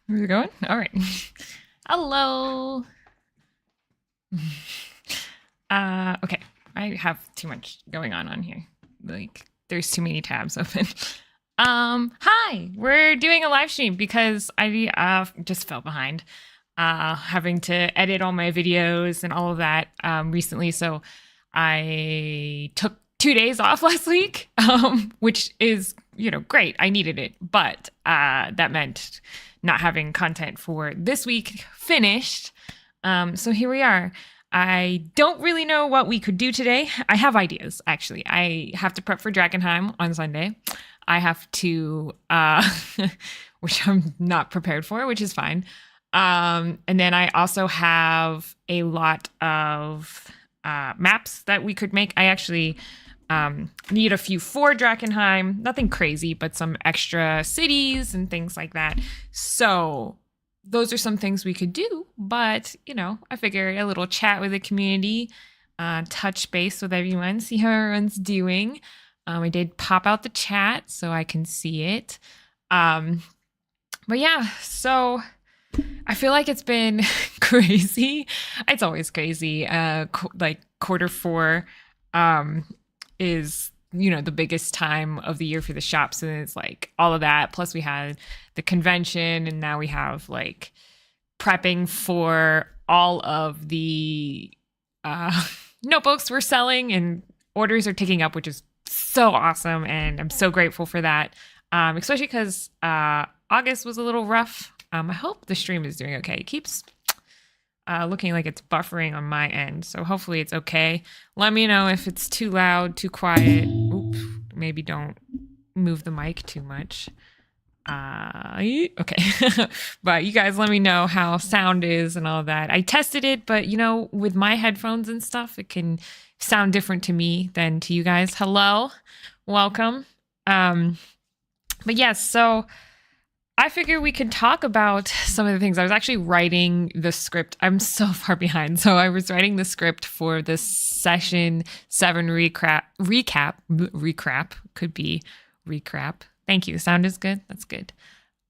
Where's it going? All right. Hello. Okay. I have too much going on here. Like, there's too many tabs open. Hi. We're doing a live stream because I just fell behind. Having to edit all my videos and all of that recently. So I took 2 days off last week, which is, great. I needed it. But that meant not having content for this week finished. So here we are. I don't really know what we could do today. I have ideas, actually. I have to prep for Drakenheim on Sunday. I have to, which I'm not prepared for, which is fine. And then I also have a lot of maps that we could make. I actually need a few for Drakenheim. Nothing crazy, but some extra cities and things like that. So those are some things we could do. But, I figure a little chat with the community, touch base with everyone, see how everyone's doing. I did pop out the chat so I can see it. But yeah, so I feel like it's been crazy. It's always crazy. Like Q4 is, the biggest time of the year for the shops. And it's like all of that. Plus we had the convention and now we have like prepping for all of the notebooks we're selling and orders are ticking up, which is so awesome. And I'm so grateful for that. Especially because August was a little rough. I hope the stream is doing okay. It keeps looking like it's buffering on my end. So hopefully it's okay. Let me know if it's too loud, too quiet. Oops, maybe don't move the mic too much. Okay. But you guys let me know how sound is and all that. I tested it, but with my headphones and stuff, it can sound different to me than to you guys. Hello, welcome. But yes, so I figured we could talk about some of the things. I was actually writing the script. I'm so far behind. So I was writing the script for this session 7 recap. Could be recap. Thank you. Sound is good. That's good.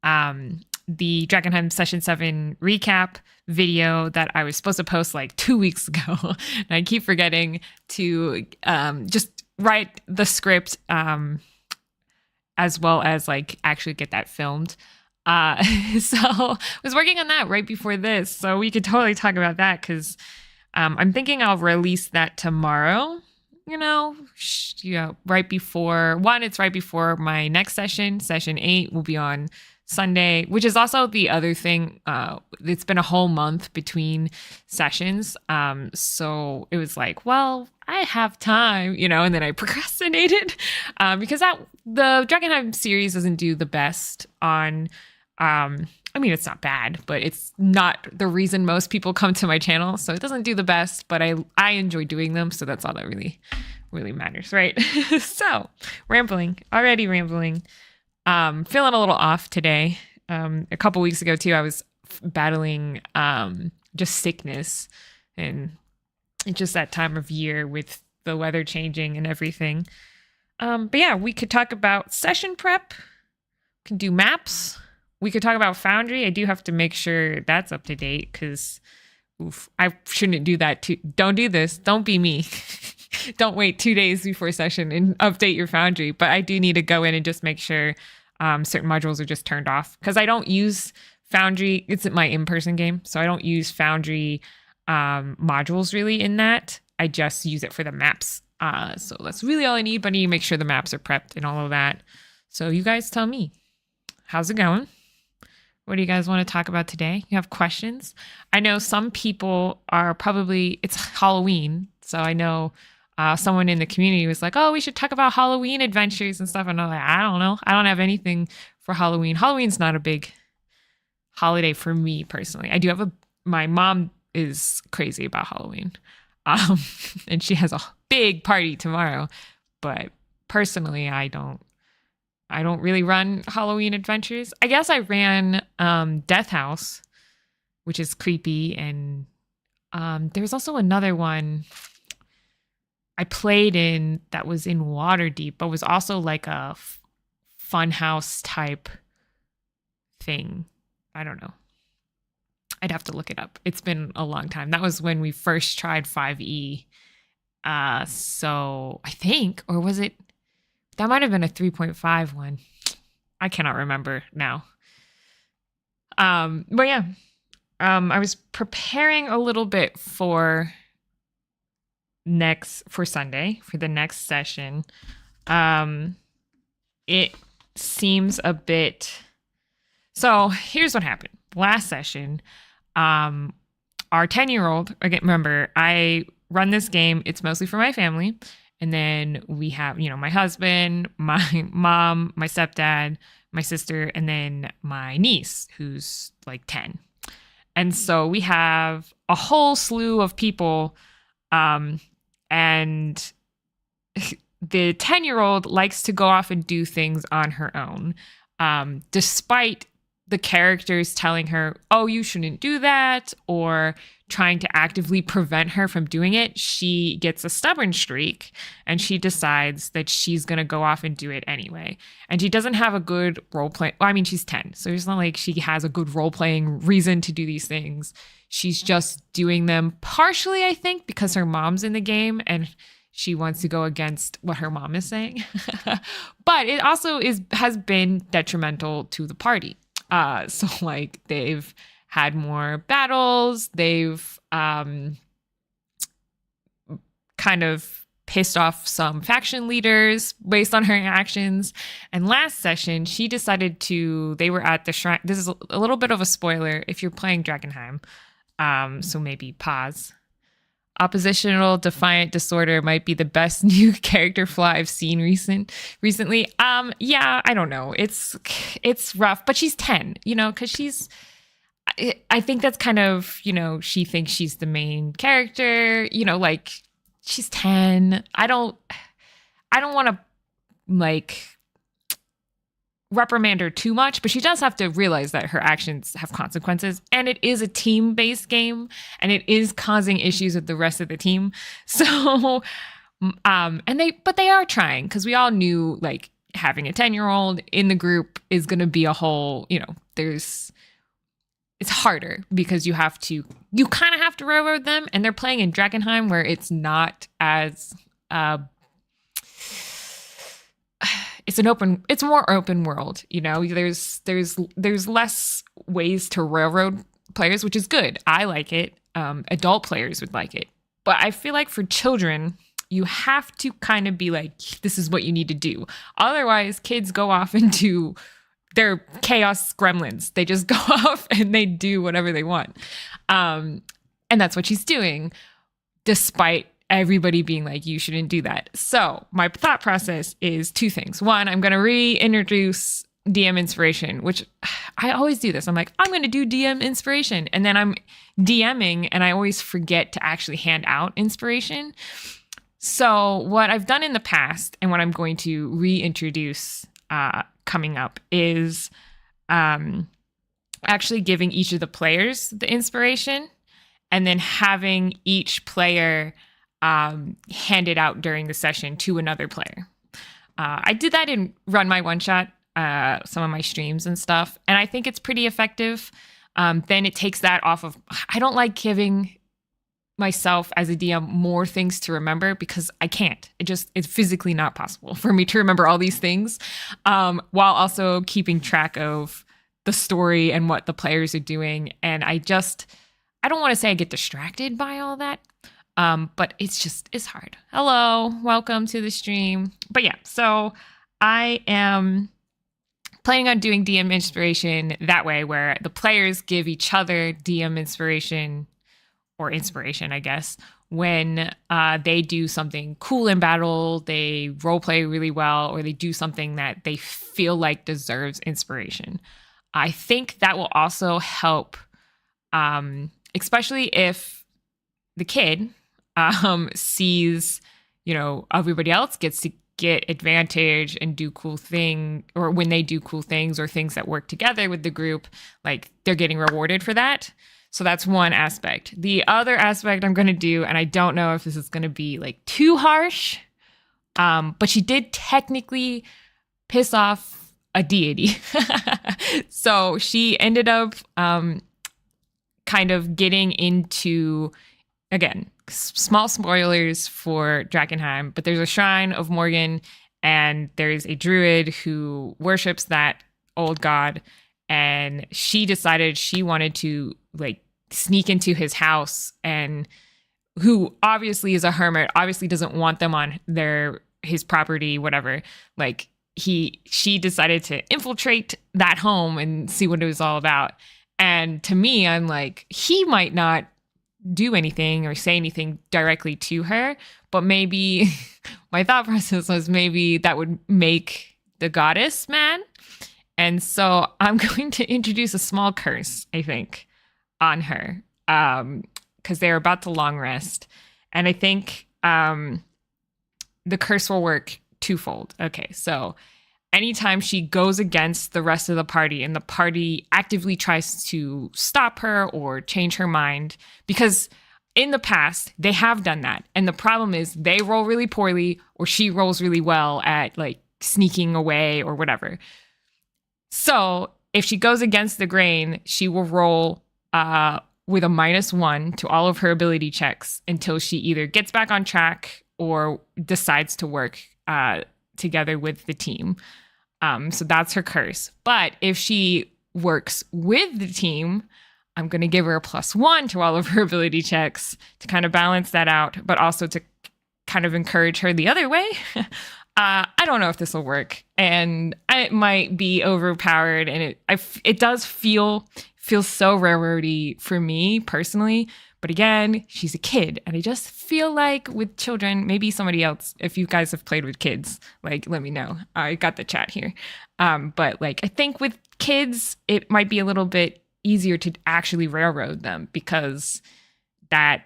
The Drakenheim session 7 recap video that I was supposed to post like 2 weeks ago. And I keep forgetting to just write the script as well as like actually get that filmed. So I was working on that right before this. So we could totally talk about that because I'm thinking I'll release that tomorrow. Right before it's right before my next session 8 will be on Sunday, which is also the other thing. It's been a whole month between sessions. So it was like, well, I have time, and then I procrastinated because the Drakenheim series doesn't do the best on, it's not bad, but it's not the reason most people come to my channel. So it doesn't do the best, but I enjoy doing them. So that's all that really, really matters, right? So already rambling. Feeling a little off today. A couple weeks ago too, I was battling just sickness and just that time of year with the weather changing and everything. But yeah, we could talk about session prep. We can do maps. We could talk about Foundry. I do have to make sure that's up to date because I shouldn't do that too. Don't do this. Don't be me. Don't wait 2 days before session and update your Foundry. But I do need to go in and just make sure certain modules are just turned off because I don't use Foundry. It's my in-person game, so I don't use Foundry modules really in that. I just use it for the maps. So that's really all I need, but I need to make sure the maps are prepped and all of that. So you guys tell me, how's it going? What do you guys want to talk about today? You have questions? I know some people are it's Halloween. So I know someone in the community was like, oh, we should talk about Halloween adventures and stuff. And I'm like, I don't know. I don't have anything for Halloween. Halloween's not a big holiday for me personally. I do have my mom is crazy about Halloween. And she has a big party tomorrow. But personally, I don't really run Halloween adventures. I guess I ran Death House, which is creepy. And there's also another one I played in that was in Waterdeep, but was also like a fun house type thing. I don't know. I'd have to look it up. It's been a long time. That was when we first tried 5e. So I think, or was it, that might have been a 3.5 one. I cannot remember now. But yeah, I was preparing a little bit for Sunday, for the next session. It seems a bit, so here's what happened. Last session, our 10-year-old, again, remember, I run this game. It's mostly for my family. And then we have, my husband, my mom, my stepdad, my sister, and then my niece, who's like 10. And so we have a whole slew of people. And the 10-year-old likes to go off and do things on her own, despite the characters telling her, oh, you shouldn't do that, or trying to actively prevent her from doing it. She gets a stubborn streak and she decides that she's going to go off and do it anyway. And she doesn't have a good role play. Well, I mean, she's 10, so it's not like she has a good role playing reason to do these things. She's just doing them partially, I think, because her mom's in the game and she wants to go against what her mom is saying. But it also has been detrimental to the party. So like they've had more battles. They've kind of pissed off some faction leaders based on her actions. And last session, she decided they were at the shrine. This is a little bit of a spoiler if you're playing Dragonheim. So maybe pause. Oppositional defiant disorder might be the best new character flaw I've seen recently. Yeah, I don't know. It's rough, but she's 10, because I think that's kind of, she thinks she's the main character, like she's 10. I don't want to like reprimand her too much, but she does have to realize that her actions have consequences, and it is a team-based game, and it is causing issues with the rest of the team. So, but they are trying, because we all knew like having a 10-year-old in the group is going to be a whole, it's harder because you kind of have to railroad them, and they're playing in Dragonheim where it's not as it's more open world, there's less ways to railroad players, which is good. I like it. Adult players would like it. But I feel like for children, you have to kind of be like, this is what you need to do. Otherwise, kids go off and do their chaos gremlins. They just go off and they do whatever they want. And that's what she's doing, despite everybody being like, you shouldn't do that. So my thought process is two things. One, I'm going to reintroduce DM inspiration, which I always do this. I'm like, I'm going to do DM inspiration. And then I'm DMing and I always forget to actually hand out inspiration. So what I've done in the past and what I'm going to reintroduce coming up is actually giving each of the players the inspiration and then having each player hand it out during the session to another player. I did that in Run My One Shot, some of my streams and stuff, and I think it's pretty effective. Then it takes that off of, I don't like giving myself as a DM more things to remember because I can't. It's physically not possible for me to remember all these things, while also keeping track of the story and what the players are doing. And I don't want to say I get distracted by all that. But it's hard. Hello, welcome to the stream. But yeah, so I am planning on doing DM inspiration that way, where the players give each other DM inspiration, or inspiration, I guess, when they do something cool in battle, they roleplay really well, or they do something that they feel like deserves inspiration. I think that will also help, especially if the kid sees, everybody else gets to get advantage and do cool thing, or when they do cool things or things that work together with the group, like they're getting rewarded for that. So that's one aspect. The other aspect I'm going to do, and I don't know if this is going to be like too harsh, but she did technically piss off a deity. So she ended up kind of getting into, again, small spoilers for Drakenheim, but there's a shrine of Morgan, and there's a druid who worships that old god, and she decided she wanted to like sneak into his house, and who obviously is a hermit, obviously doesn't want them on his property, whatever. Like she decided to infiltrate that home and see what it was all about. And to me, I'm like, he might not do anything or say anything directly to her, but maybe my thought process was maybe that would make the goddess mad. And so I'm going to introduce a small curse, I think, on her, because they're about to long rest. And I think the curse will work twofold. Okay, so anytime she goes against the rest of the party and the party actively tries to stop her or change her mind, because in the past they have done that. And the problem is they roll really poorly, or she rolls really well at like sneaking away or whatever. So if she goes against the grain, she will roll with a -1 to all of her ability checks until she either gets back on track or decides to work together with the team. So that's her curse. But if she works with the team, I'm going to give her a +1 to all of her ability checks to kind of balance that out, but also to kind of encourage her the other way. I don't know if this will work, and it might be overpowered, and it does feel so railroady for me personally. But again, she's a kid, and I just feel like with children, maybe somebody else, if you guys have played with kids, like, let me know. I got the chat here. But like, I think with kids, it might be a little bit easier to actually railroad them, because that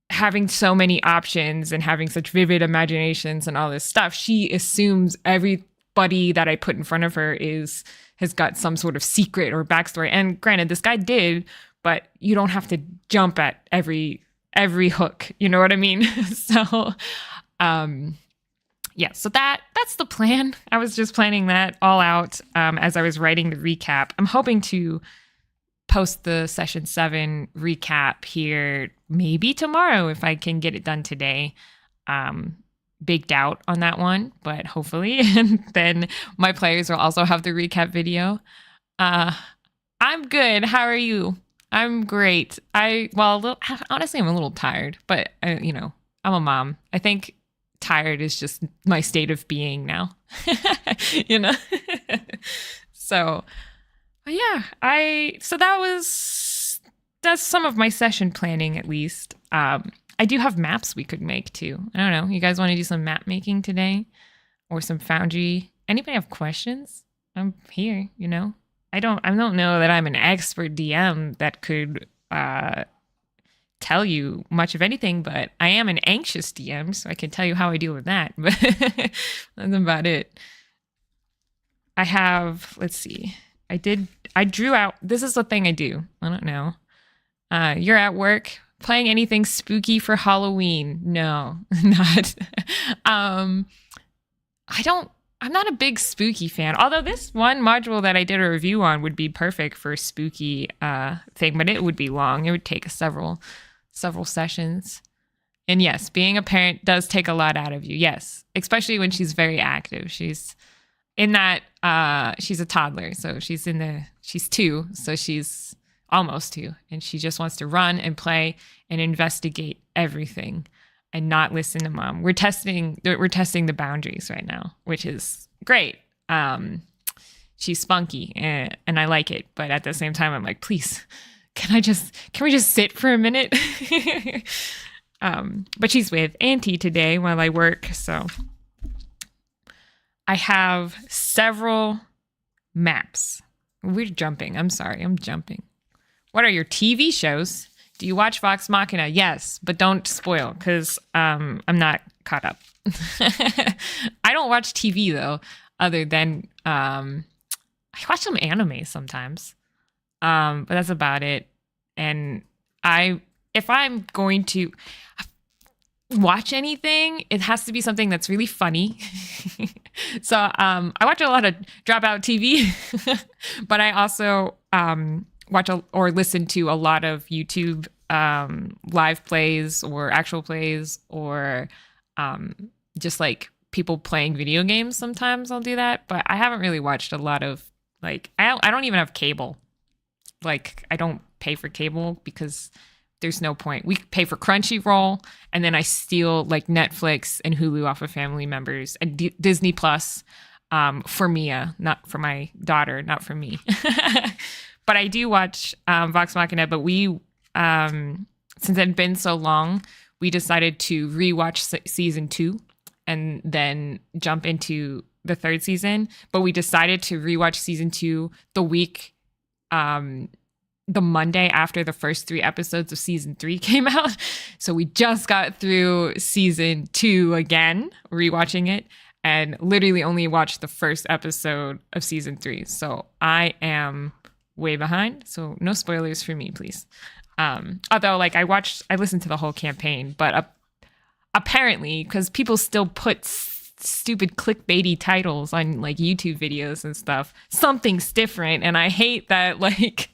having so many options and having such vivid imaginations and all this stuff, she assumes everybody that I put in front of her has got some sort of secret or backstory. And granted, this guy did, but you don't have to jump at every hook. You know what I mean? So, yeah, so that's the plan. I was just planning that all out as I was writing the recap. I'm hoping to post the session 7 recap here maybe tomorrow if I can get it done today. Big doubt on that one, but hopefully. And then my players will also have the recap video. I'm good. How are you? I'm great. Honestly, I'm a little tired, but I'm a mom. I think tired is just my state of being now. So, yeah, that's some of my session planning, at least. I do have maps we could make too. I don't know. You guys want to do some map making today, or some Foundry? Anybody have questions? I'm here. I don't know that I'm an expert DM that could tell you much of anything, but I am an anxious DM, so I can tell you how I deal with that. But that's about it. I have. Let's see. I drew out. This is the thing I do. I don't know. You're at work. Playing anything spooky for Halloween? No, not. I'm not a big spooky fan. Although this one module that I did a review on would be perfect for a spooky thing, but it would be long. It would take several sessions. And yes, being a parent does take a lot out of you. Yes, especially when she's very active. She's in that. She's a toddler, so she's 2, so she's almost 2, and she just wants to run and play and investigate everything and not listen to mom. We're testing the boundaries right now, which is great. She's spunky and I like it, but at the same time I'm like, please, can we just sit for a minute? But she's with Auntie today while I work, so I have several maps. We're jumping. I'm sorry, I'm jumping. What are your TV shows? Do you watch Vox Machina? Yes, but don't spoil, because I'm not caught up. I don't watch TV, though, other than I watch some anime sometimes. But that's about it. And if I'm going to... watch anything, it has to be something that's really funny. So I watch a lot of Dropout TV, but I also watch or listen to a lot of YouTube live plays or actual plays, or just like people playing video games. Sometimes I'll do that, but I haven't really watched a lot of like I don't even have cable. Like I don't pay for cable because there's no point. We pay for Crunchyroll, and then I steal like Netflix and Hulu off of family members, and Disney Plus for Mia, not for my daughter, not for me. But I do watch Vox Machina. But we, since it had been so long, we decided to rewatch season 2 and then jump into the 3rd season. But we decided to rewatch season 2 the week. The Monday after the first 3 episodes of season 3 came out. So we just got through season 2 again, rewatching it, and literally only watched the first episode of season 3. So I am way behind. So no spoilers for me, please. Although like I listened to the whole campaign, but apparently, because people still put stupid clickbaity titles on like YouTube videos and stuff, something's different. And I hate that, like,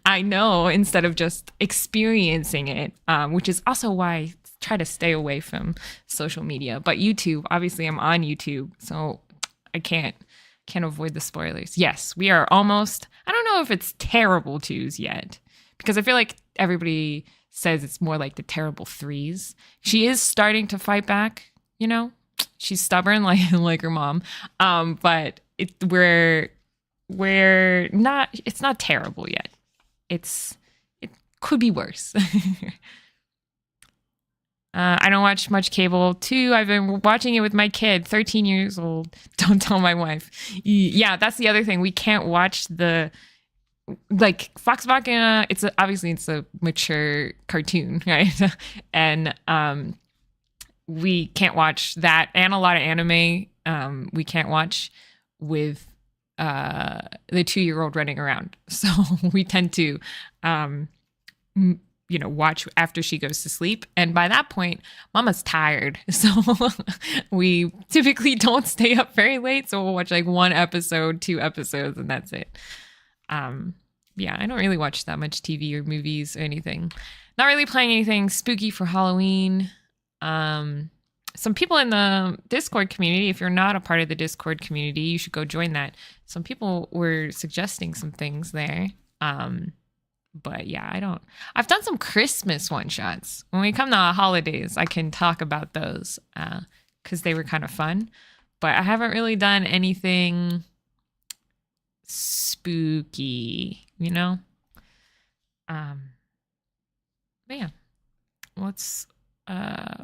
I know instead of just experiencing it, which is also why I try to stay away from social media. But YouTube, obviously I'm on YouTube, so I can't avoid the spoilers. Yes, we are almost, I don't know if it's terrible twos yet, because I feel like everybody says it's more like the terrible threes. She is starting to fight back, you know? She's stubborn like her mom. But we're not, it's not terrible yet. It could be worse. I don't watch much cable too. I've been watching it with my kid, 13 years old. Don't tell my wife. Yeah, that's the other thing. We can't watch like Fox Machina. Obviously it's a mature cartoon, right? And we can't watch that, and a lot of anime we can't watch with the 2-year-old running around. So we tend to, watch after she goes to sleep. And by that point, Mama's tired. So we typically don't stay up very late. So we'll watch like 1 episode, 2 episodes, and that's it. Yeah, I don't really watch that much TV or movies or anything. Not really playing anything spooky for Halloween. Some people in the Discord community, if you're not a part of the Discord community, you should go join that. Some people were suggesting some things there. But yeah, I've done some Christmas one-shots. When we come to holidays, I can talk about those because they were kind of fun. But I haven't really done anything spooky, you know? But yeah,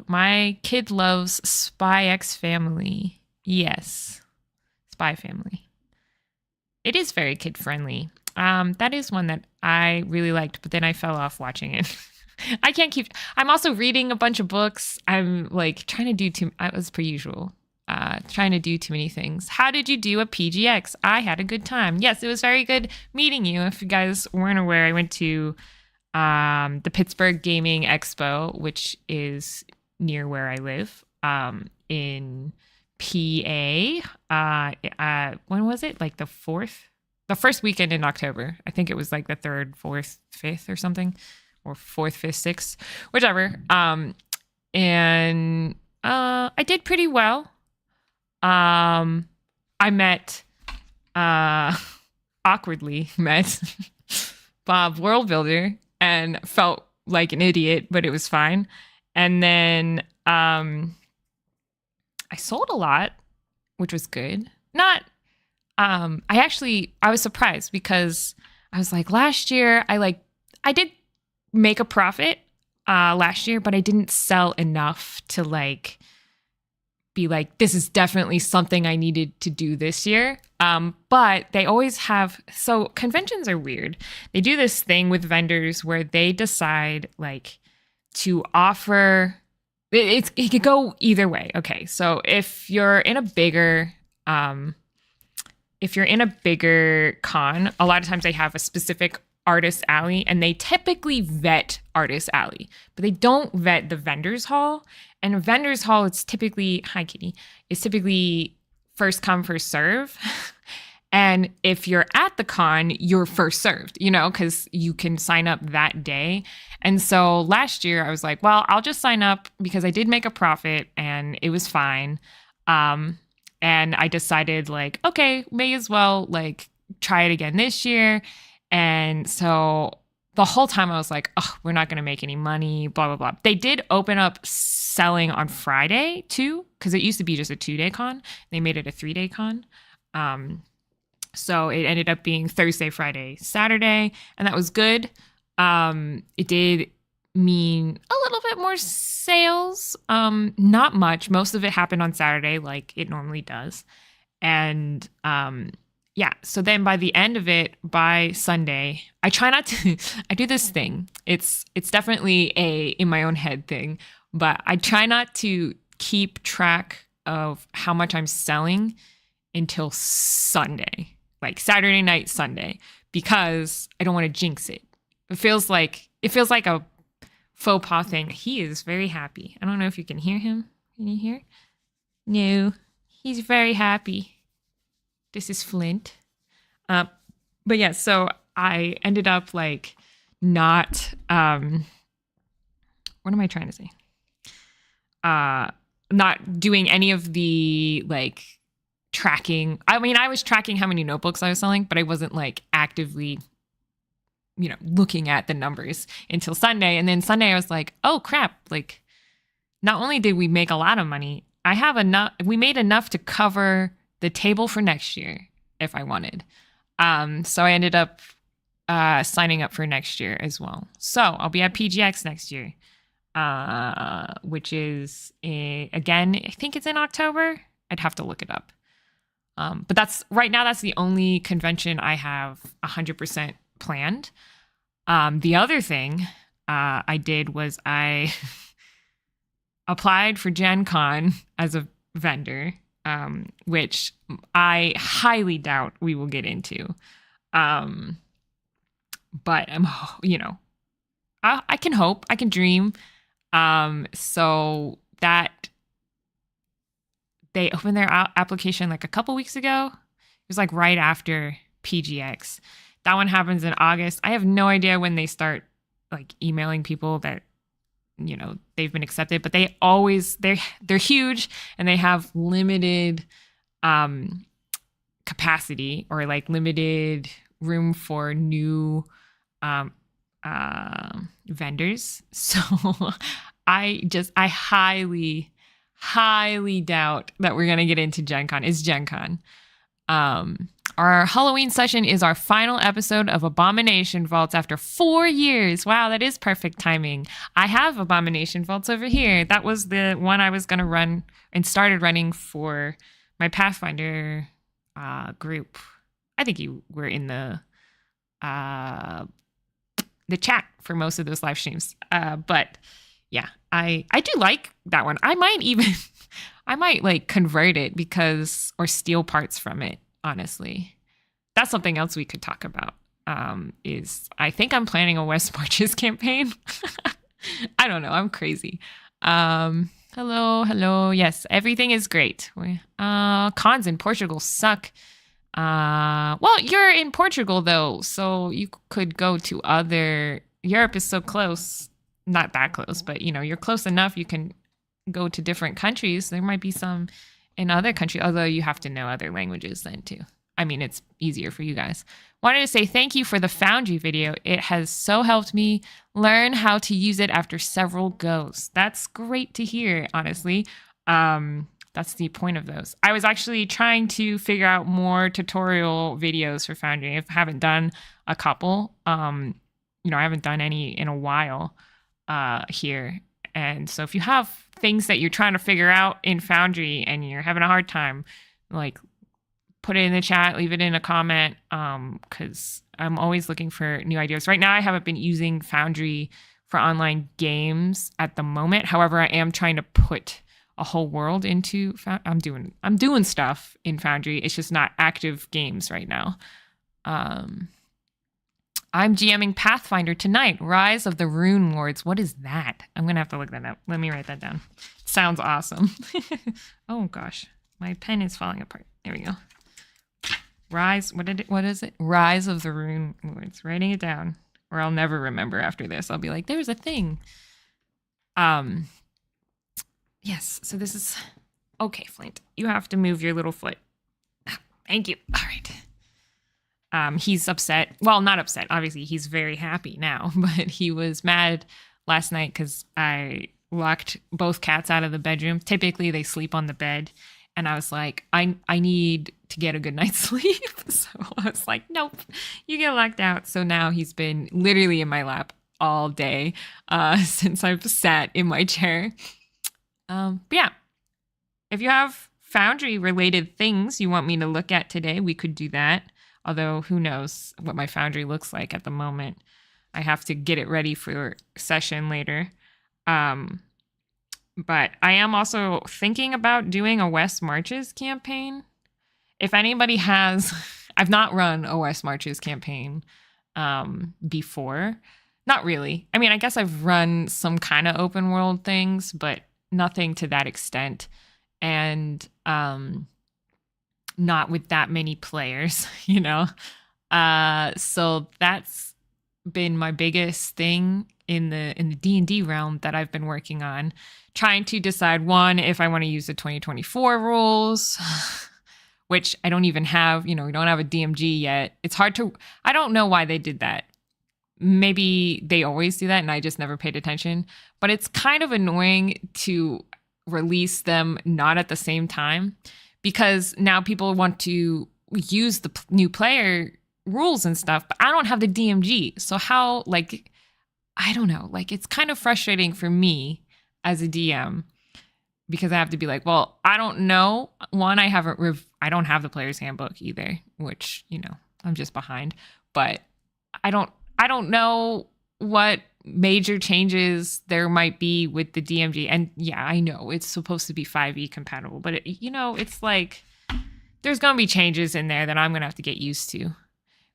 my kid loves Spy X Family. Yes, Spy Family. It is very kid friendly. That is one that I really liked, but then I fell off watching it. I'm also reading a bunch of books. I'm like trying to do as per usual, trying to do too many things. How did you do a PGX? I had a good time. Yes, it was very good meeting you. If you guys weren't aware, I went to the Pittsburgh Gaming Expo, which is near where I live, in PA. When was it? Like the first weekend in October. I think it was like the 3rd, 4th, 5th or something, or 4th, 5th, 6th, whichever. And I did pretty well. I awkwardly met Bob World Builder and felt like an idiot, but it was fine. And then I sold a lot, which was good. I was surprised because I was like, last year I did make a profit last year, but I didn't sell enough to like be like, this is definitely something I needed to do this year. But they always have, so conventions are weird. They do this thing with vendors where they decide like to offer, it could go either way. Okay. So if you're in a bigger con, a lot of times they have a specific Artist Alley, and they typically vet Artist Alley, but they don't vet the vendors hall. And a vendors hall, it's typically, hi Kitty, it's typically first come, first serve. And if you're at the con, you're first served, because you can sign up that day. And so last year I was like, well, I'll just sign up because I did make a profit and it was fine. And I decided like, okay, may as well like try it again this year. And so the whole time I was like, oh, we're not going to make any money, blah, blah, blah. They did open up selling on Friday too, because it used to be just a 2-day con. They made it a 3-day con. So it ended up being Thursday, Friday, Saturday, and that was good. It did mean a little bit more sales. Not much. Most of it happened on Saturday like it normally does. And yeah, so then by the end of it, by Sunday, I try not to, I do this thing. It's definitely a in my own head thing, but I try not to keep track of how much I'm selling until Sunday, like Saturday night, Sunday, because I don't want to jinx it. It feels like a faux pas thing. He is very happy. I don't know if you can hear him. Can you hear? No, he's very happy. This is Flint. But yeah, so I ended up like not, what am I trying to say? Not doing any of the like tracking. I mean, I was tracking how many notebooks I was selling, but I wasn't like actively, looking at the numbers until Sunday. And then Sunday I was like, oh crap. Like not only did we make a lot of money, we made enough to cover the table for next year if I wanted. So I ended up signing up for next year as well. So I'll be at PGX next year, which is again, I think it's in October. I'd have to look it up. But that's the only convention I have 100% planned. The other thing I did was I applied for Gen Con as a vendor. Which I highly doubt we will get into. But I can hope, I can dream. So that they opened their application like a couple weeks ago. It was like right after PGX. That one happens in August. I have no idea when they start like emailing people that they've been accepted, but they're huge and they have limited capacity or like limited room for new vendors. So I highly doubt that we're going to get into Gen Con. It's Gen Con. Our Halloween session is our final episode of Abomination Vaults after 4 years. Wow, that is perfect timing. I have Abomination Vaults over here. That was the one I was going to run and started running for my Pathfinder group. I think you were in the chat for most of those live streams. But yeah, I do like that one. I might like convert it or steal parts from it. Honestly, that's something else we could talk about. Is I think I'm planning a West Marches campaign. I don't know. I'm crazy. Hello. Yes, everything is great. Cons in Portugal suck. Well, you're in Portugal though, so you could go to Europe is so close. Not that close, but you're close enough. You can go to different countries. There might be some in other countries, although you have to know other languages then too. I mean, it's easier for you guys. Wanted to say thank you for the Foundry video. It has so helped me learn how to use it after several goes. That's great to hear, honestly. That's the point of those. I was actually trying to figure out more tutorial videos for Foundry. I haven't done a couple. I haven't done any in a while here. And so if you have things that you're trying to figure out in Foundry and you're having a hard time, like put it in the chat, leave it in a comment, because I'm always looking for new ideas. Right now, I haven't been using Foundry for online games at the moment. However, I am trying to put a whole world into I'm doing stuff in Foundry. It's just not active games right now. I'm GMing Pathfinder tonight. Rise of the Rune Lords. What is that? I'm going to have to look that up. Let me write that down. Sounds awesome. Oh, gosh. My pen is falling apart. There we go. Rise. What is it? Rise of the Rune Lords. Writing it down. Or I'll never remember after this. I'll be like, there's a thing. Yes. So this is... Okay, Flint. You have to move your little foot. Thank you. All right. He's upset. Well, not upset. Obviously, he's very happy now, but he was mad last night because I locked both cats out of the bedroom. Typically, they sleep on the bed. And I was like, I need to get a good night's sleep. So I was like, nope, you get locked out. So now he's been literally in my lap all day since I've sat in my chair. But yeah, if you have Foundry related things you want me to look at today, we could do that. Although who knows what my Foundry looks like at the moment. I have to get it ready for session later. But I am also thinking about doing a West Marches campaign. If anybody has, I've not run a West Marches campaign before. Not really. I mean, I guess I've run some kind of open world things, but nothing to that extent. And not with that many players, you know? So that's been my biggest thing in the D&D realm that I've been working on. Trying to decide, one, if I want to use the 2024 rules, which I don't even have, you know, we don't have a DMG yet. It's hard to, I don't know why they did that. Maybe they always do that and I just never paid attention. But it's kind of annoying to release them not at the same time because now people want to use the new player rules and stuff, but I don't have the DMG. So how, like, I don't know, like it's kind of frustrating for me as a DM because I have to be like, well, I don't know. One, I don't have the player's handbook either, which, you know, I'm just behind, but I don't know what major changes there might be with the DMG. And yeah, I know it's supposed to be 5e compatible, but you know, it's like there's going to be changes in there that I'm going to have to get used to.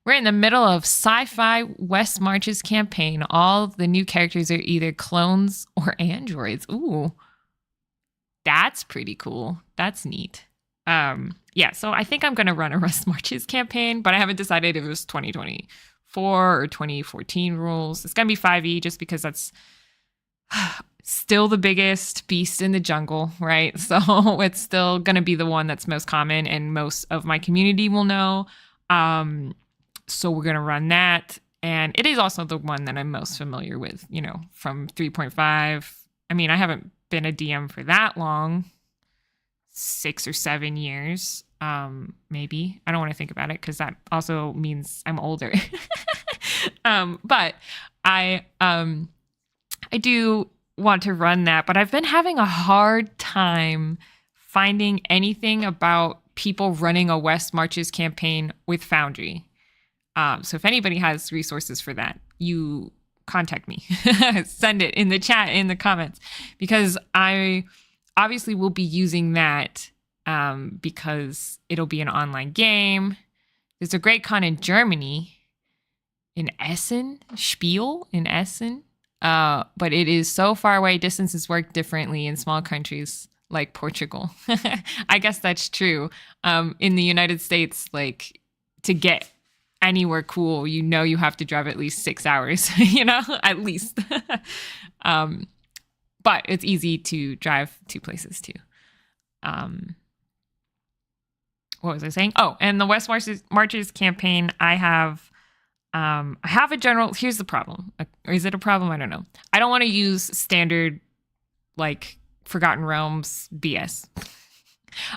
We're in the middle of Sci-Fi West Marches campaign. All the new characters are either clones or androids. Ooh, that's pretty cool. That's neat. Yeah, so I think I'm going to run a West Marches campaign, but I haven't decided if it was 2024 or 2014 rules. It's going to be 5e just because that's still the biggest beast in the jungle, right? So it's still going to be the one that's most common and most of my community will know. So we're going to run that. And it is also the one that I'm most familiar with, you know, from 3.5. I mean, I haven't been a DM for that long, 6 or 7 years, maybe. I don't want to think about it because that also means I'm older. But I do want to run that, but I've been having a hard time finding anything about people running a West Marches campaign with Foundry. So if anybody has resources for that, you contact me. Send it in the chat, in the comments, because I obviously will be using that because it'll be an online game. There's a great con in Germany, in Essen, Spiel in Essen. But it is so far away. Distances work differently in small countries like Portugal. I guess that's true. In the United States, like to get anywhere cool, you know, you have to drive at least 6 hours, you know, at least. But it's easy to drive to places too. What was I saying? Oh, and the West Marches campaign, I have a general, here's the problem. Or is it a problem? I don't know. I don't want to use standard, like, Forgotten Realms BS.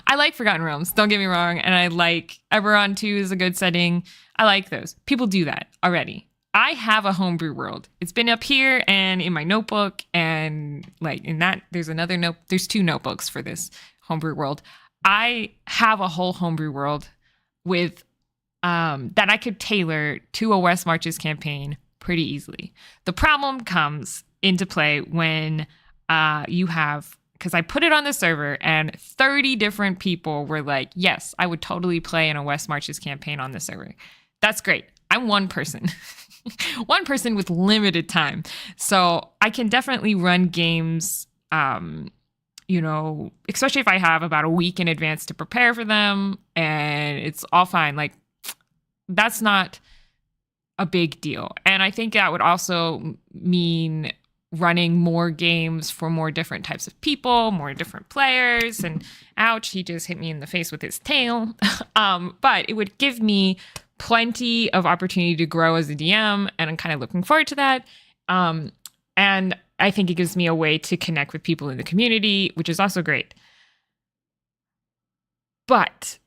I like Forgotten Realms, don't get me wrong. And I like Eberron 2 is a good setting. I like those. People do that already. I have a homebrew world. It's been up here and in my notebook. And like in that, there's there's 2 notebooks for this homebrew world. I have a whole homebrew world with that I could tailor to a West Marches campaign pretty easily. The problem comes into play when you have, because I put it on the server and 30 different people were like, yes, I would totally play in a West Marches campaign on the server. That's great. I'm one person. one person with limited time. So I can definitely run games, especially if I have about a week in advance to prepare for them and it's all fine. Like, that's not a big deal. And I think that would also mean running more games for more different types of people, more different players. And ouch, he just hit me in the face with his tail. But it would give me plenty of opportunity to grow as a DM, and I'm kind of looking forward to that. And I think it gives me a way to connect with people in the community, which is also great. But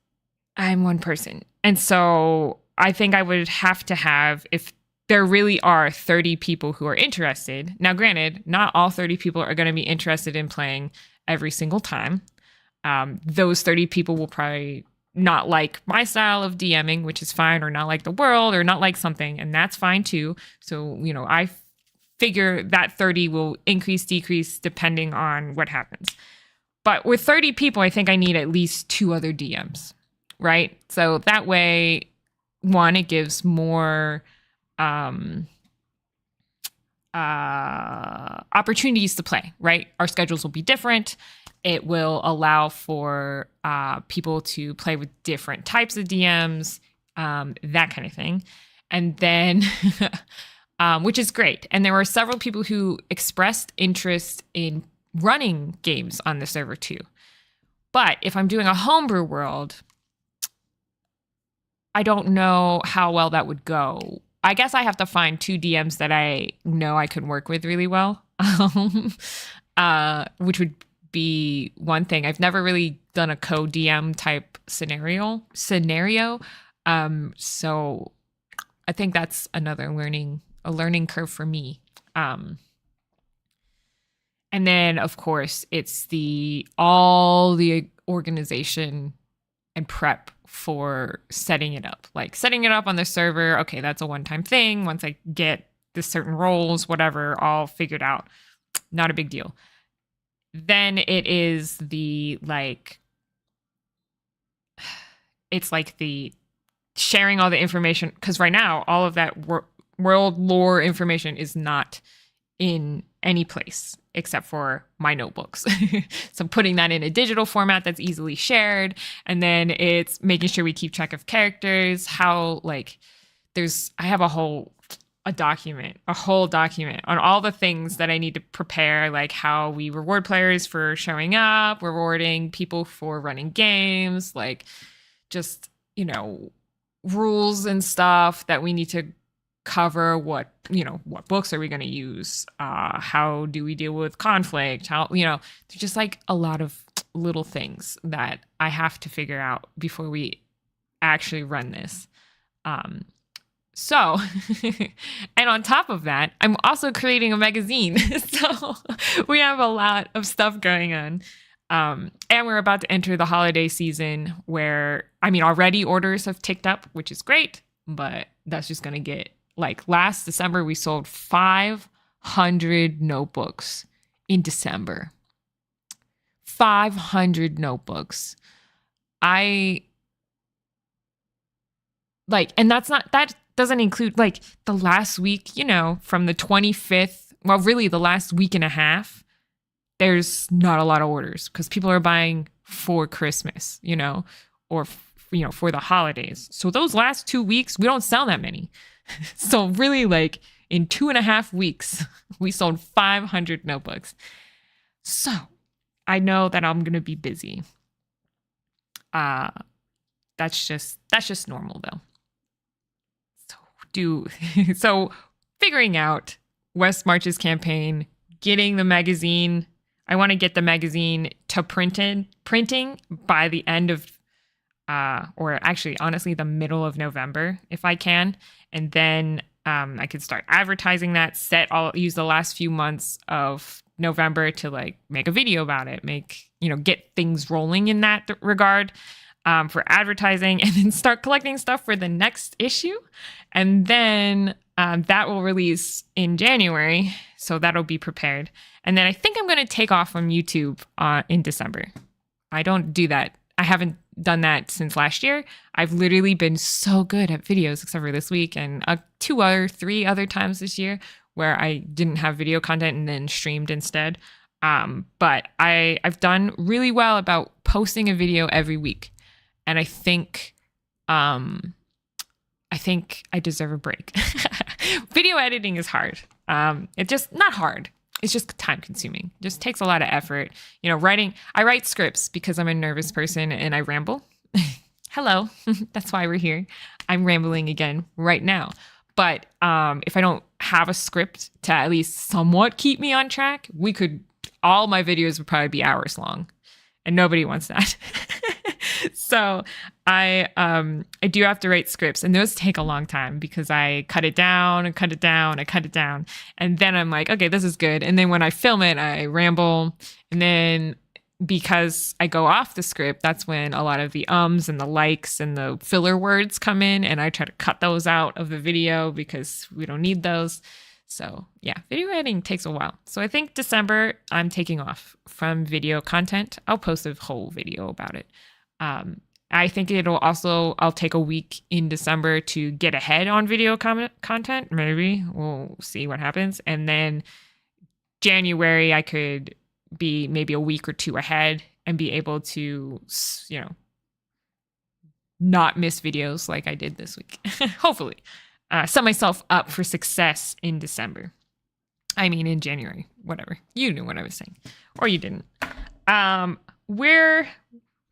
I'm one person. And so I think I would have to have, if there really are 30 people who are interested. Now, granted, not all 30 people are going to be interested in playing every single time. Those 30 people will probably not like my style of DMing, which is fine, or not like the world, or not like something, and that's fine too. So, I figure that 30 will increase, decrease, depending on what happens. But with 30 people, I think I need at least 2 other DMs, right? So that way, one, it gives more opportunities to play, right? Our schedules will be different. It will allow for people to play with different types of DMs, that kind of thing. And then, which is great. And there were several people who expressed interest in running games on the server too. But if I'm doing a homebrew world, I don't know how well that would go. I guess I have to find 2 DMs that I know I could work with really well, which would be one thing. I've never really done a co-DM type scenario. So I think that's another learning curve for me. And then, of course, it's all the organization and prep for setting it up. Like setting it up on the server, okay, that's a one-time thing. Once I get the certain roles, whatever, all figured out, not a big deal. Then it is it's like the sharing all the information, because right now all of that world lore information is not in any place except for my notebooks. So putting that in a digital format that's easily shared. And then it's making sure we keep track of characters, how I have a whole document on all the things that I need to prepare, like how we reward players for showing up, rewarding people for running games, like just, rules and stuff that we need to cover. What books are we going to use? How do we deal with conflict? There's just like a lot of little things that I have to figure out before we actually run this. So, and on top of that, I'm also creating a magazine. So we have a lot of stuff going on. And we're about to enter the holiday season where, already orders have ticked up, which is great, but that's just going to get, last December, we sold 500 notebooks in December. 500 notebooks. And that doesn't include the last week, from the 25th, well, really the last week and a half, there's not a lot of orders because people are buying for Christmas, or, for the holidays. So those last 2 weeks, we don't sell that many. So really in 2.5 weeks, we sold 500 notebooks. So I know that I'm going to be busy. That's just normal though. So figuring out West March's campaign, getting the magazine. I want to get the magazine to printing by the end of, or actually, honestly, the middle of November, if I can. And then I could start advertising that, use the last few months of November to make a video about it, get things rolling in that regard. For advertising, and then start collecting stuff for the next issue. And then that will release in January. So that'll be prepared. And then I think I'm going to take off from YouTube in December. I don't do that. I haven't done that since last year. I've literally been so good at videos, except for this week and 3 other times this year where I didn't have video content and then streamed instead. But I've done really well about posting a video every week. And I think I deserve a break. Video editing is hard. It's just not hard. It's just time consuming. It just takes a lot of effort. You know, I write scripts because I'm a nervous person and I ramble. Hello. That's why we're here. I'm rambling again right now. But if I don't have a script to at least somewhat keep me on track, all my videos would probably be hours long, and nobody wants that. So I do have to write scripts, and those take a long time because I cut it down and cut it down and cut it down. And then I'm like, okay, this is good. And then when I film it, I ramble. And then because I go off the script, that's when a lot of the ums and the likes and the filler words come in, and I try to cut those out of the video because we don't need those. So yeah, video editing takes a while. So I think December, I'm taking off from video content. I'll post a whole video about it. I think I'll take a week in December to get ahead on video content. Maybe we'll see what happens. And then January, I could be maybe a week or 2 ahead and be able to, not miss videos like I did this week. Hopefully. Set myself up for success in December. In January, whatever. You knew what I was saying. Or you didn't. We're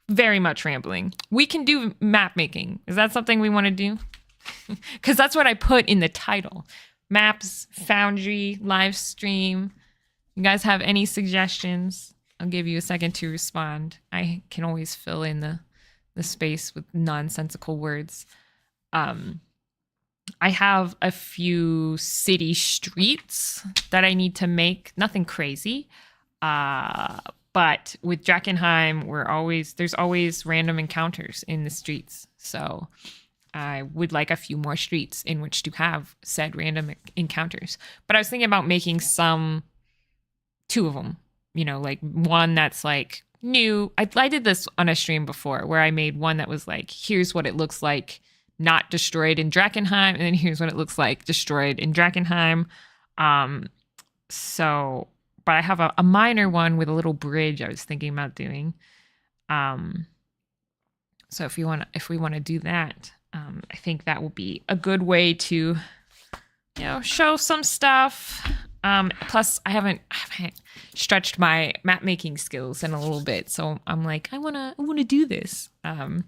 very much rambling. We can do map making. Is that something we want to do? Because that's what I put in the title. Maps, Foundry, Livestream. You guys have any suggestions? I'll give you a second to respond. I can always fill in the space with nonsensical words. I have a few city streets that I need to make. Nothing crazy. But with Drakkenheim, there's always random encounters in the streets. So I would like a few more streets in which to have said random encounters. But I was thinking about making 2 of them, like one that's like new. I did this on a stream before where I made one that was like, here's what it looks like not destroyed in Drakkenheim, and then here's what it looks like destroyed in Drakkenheim. But I have a minor one with a little bridge I was thinking about doing. So if we want to do that, I think that will be a good way to, show some stuff. Plus I haven't stretched my map making skills in a little bit. So I'm like, I want to do this. I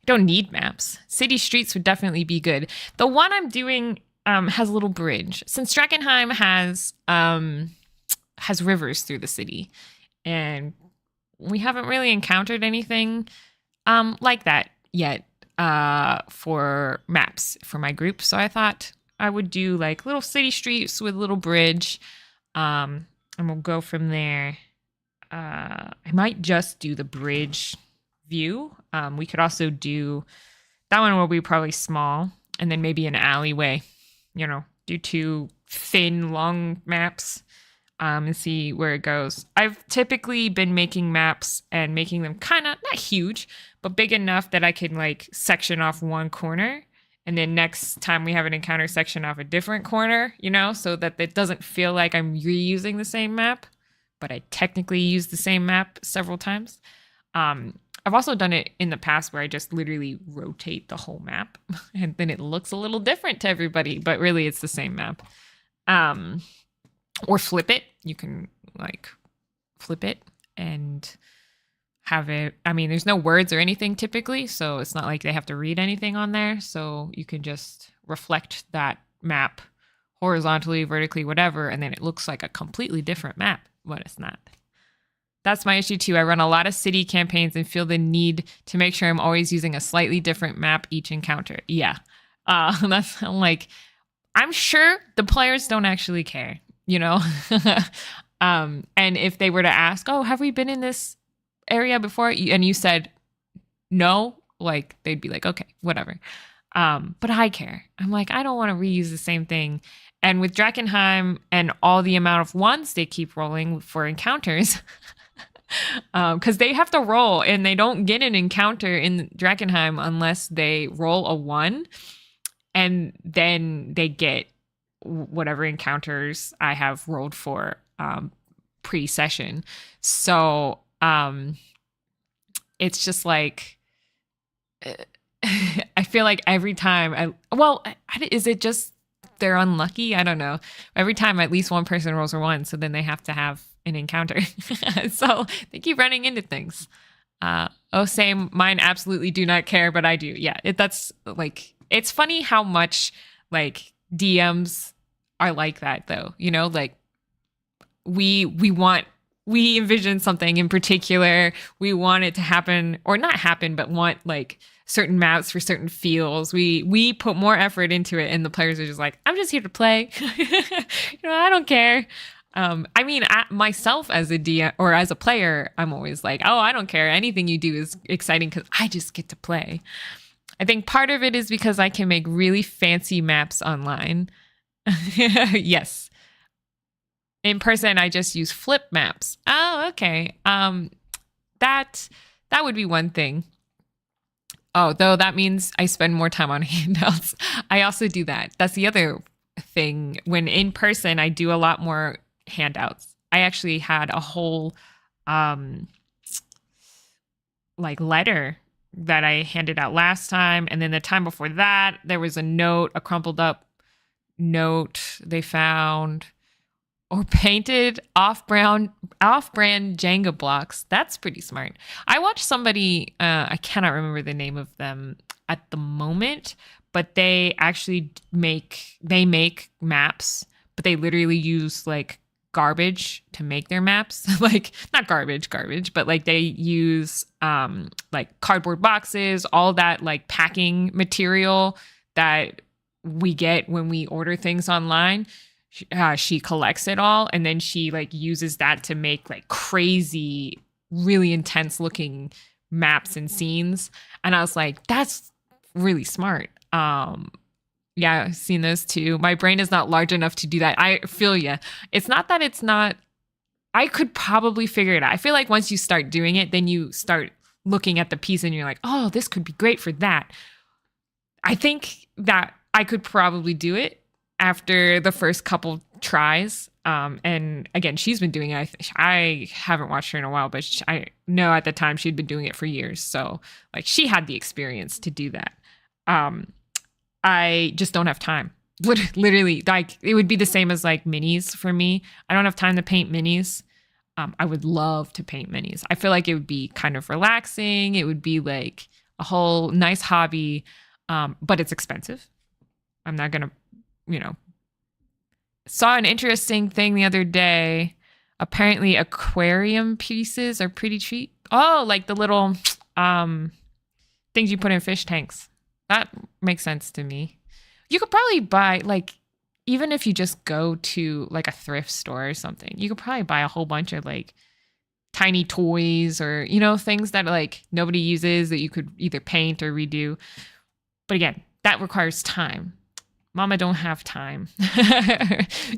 don't need maps. City streets would definitely be good. The one I'm doing has a little bridge. Since Drakkenheim has rivers through the city, and we haven't really encountered anything like that yet for maps for my group. So I thought I would do like little city streets with a little bridge, and we'll go from there. I might just do the bridge view. We could also do that one will be probably small, and then maybe an alleyway, do 2 thin long maps and see where it goes. I've typically been making maps and making them kind of not huge, but big enough that I can like section off one corner, and then next time we have an encounter, section off a different corner, so that it doesn't feel like I'm reusing the same map, but I technically used the same map several times. I've also done it in the past where I just literally rotate the whole map and then it looks a little different to everybody, but really it's the same map. Or flip it. You can like flip it and have it. There's no words or anything typically, so it's not like they have to read anything on there. So you can just reflect that map horizontally, vertically, whatever, and then it looks like a completely different map, but it's not. That's my issue too. I run a lot of city campaigns and feel the need to make sure I'm always using a slightly different map each encounter. Yeah. I'm sure the players don't actually care, and if they were to ask, oh, have we been in this area before? And you said no, like they'd be like, okay, whatever. But I care. I'm like, I don't want to reuse the same thing. And with Drakkenheim and all the amount of ones they keep rolling for encounters, Because they have to roll and they don't get an encounter in Drakenheim unless they roll a 1 and then they get whatever encounters I have rolled for pre-session. So it's just like I feel like every time is it just they're unlucky? I don't know. Every time at least one person rolls a 1, so then they have to have an encounter. So they keep running into things. Same. Mine absolutely do not care, but I do. Yeah, that's like, it's funny how much like DMs are like that though. You know, like we envision something in particular. We want it to happen or not happen, but want like certain maps for certain feels. We put more effort into it, and the players are just like, I'm just here to play. I don't care. I mean, myself as a DM or as a player, I'm always like, oh, I don't care. Anything you do is exciting because I just get to play. I think part of it is because I can make really fancy maps online. Yes. In person, I just use flip maps. Oh, okay. That would be one thing. Oh, though that means I spend more time on handouts. I also do that. That's the other thing. When in person, I do a lot more handouts. I actually had a whole like letter that I handed out last time, and then the time before that there was a crumpled up note they found or painted off-brand Jenga blocks. That's pretty smart. I watched somebody, I cannot remember the name of them at the moment, but they actually make maps, but they literally use like garbage to make their maps. Like not garbage, but like they use like cardboard boxes, all that like packing material that we get when we order things online. She collects it all, and then she like uses that to make like crazy, really intense looking maps and scenes. And I was like, that's really smart. Yeah, I've seen those too. My brain is not large enough to do that. I feel you. It's not that it's not, I could probably figure it out. I feel like once you start doing it, then you start looking at the piece and you're like, oh, this could be great for that. I think that I could probably do it after the first couple tries. And again, she's been doing it. I haven't watched her in a while, but I know at the time she'd been doing it for years. So like she had the experience to do that. I just don't have time. Literally, like it would be the same as like minis for me. I don't have time to paint minis. I would love to paint minis. I feel like it would be kind of relaxing. It would be like a whole nice hobby, but it's expensive. I'm not going to, saw an interesting thing the other day. Apparently aquarium pieces are pretty cheap. Oh, like the little things you put in fish tanks. That makes sense to me. You could probably buy, like, even if you just go to like a thrift store or something, you could probably buy a whole bunch of like tiny toys or, things that like nobody uses that you could either paint or redo. But again, that requires time. Mama don't have time.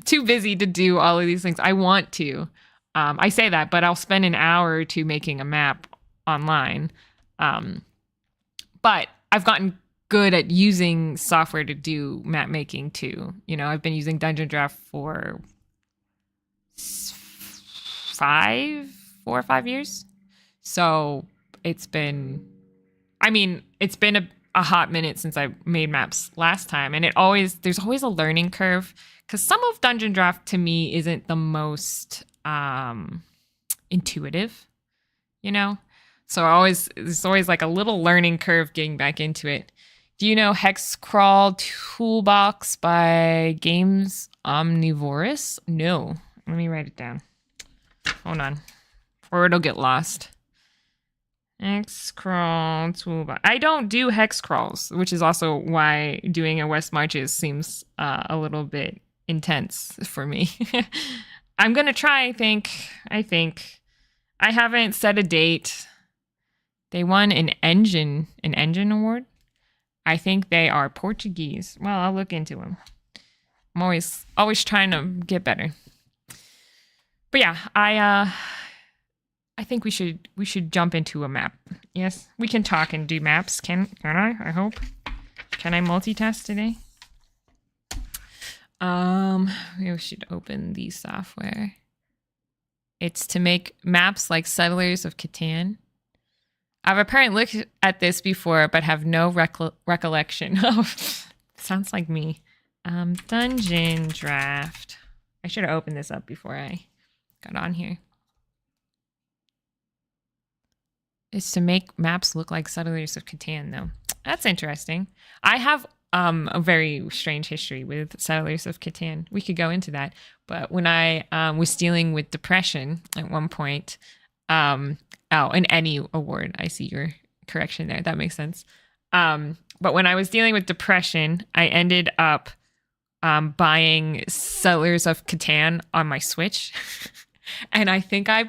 Too busy to do all of these things. I want to. I say that, but I'll spend an hour or two making a map online. But I've gotten good at using software to do map making too. I've been using Dungeon Draft for 4 or 5 years. So it's been a hot minute since I made maps last time. And there's always a learning curve because some of Dungeon Draft to me isn't the most intuitive, So there's always like a little learning curve getting back into it. Do you know Hex Crawl Toolbox by Games Omnivorous? No. Let me write it down. Hold on. Or it'll get lost. Hex Crawl Toolbox. I don't do hex crawls, which is also why doing a West Marches seems a little bit intense for me. I'm going to try, I think. I haven't set a date. They won an engine award. I think they are Portuguese. Well, I'll look into them. I'm always trying to get better. But yeah, I think we should jump into a map. Yes, we can talk and do maps. Can I? I hope. Can I multitask today? We should open the software. It's to make maps like Settlers of Catan. I've apparently looked at this before, but have no recollection of. Sounds like me. Dungeon draft. I should have opened this up before I got on here. It's to make maps look like Settlers of Catan, though. That's interesting. I have a very strange history with Settlers of Catan. We could go into that. But when I was dealing with depression at one point, in any award, I see your correction there. That makes sense. But when I was dealing with depression, I ended up buying Settlers of Catan on my Switch. And I think I'll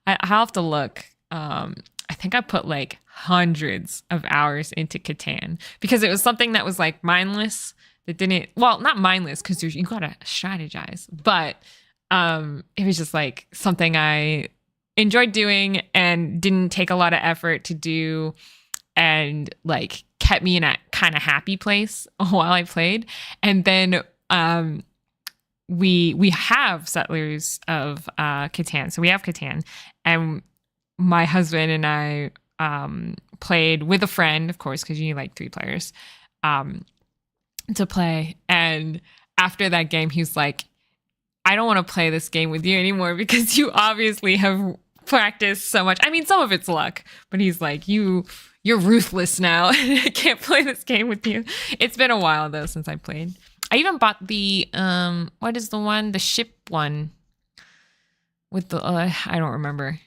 have to look. I think I put like hundreds of hours into Catan because it was something that was like mindless. That didn't, well, not mindless because you gotta strategize, but it was just like something I enjoyed doing and didn't take a lot of effort to do, and like kept me in a kind of happy place while I played. And then we have Settlers of Catan, so we have Catan, and my husband and I played with a friend, of course, because you need like 3 players to play. And after that game, he's like, I don't want to play this game with you anymore because you obviously have practiced so much. I mean, some of it's luck, but he's like, you're ruthless now. I can't play this game with you. It's been a while though since I played. I even bought the what is the one? The ship one with the I don't remember.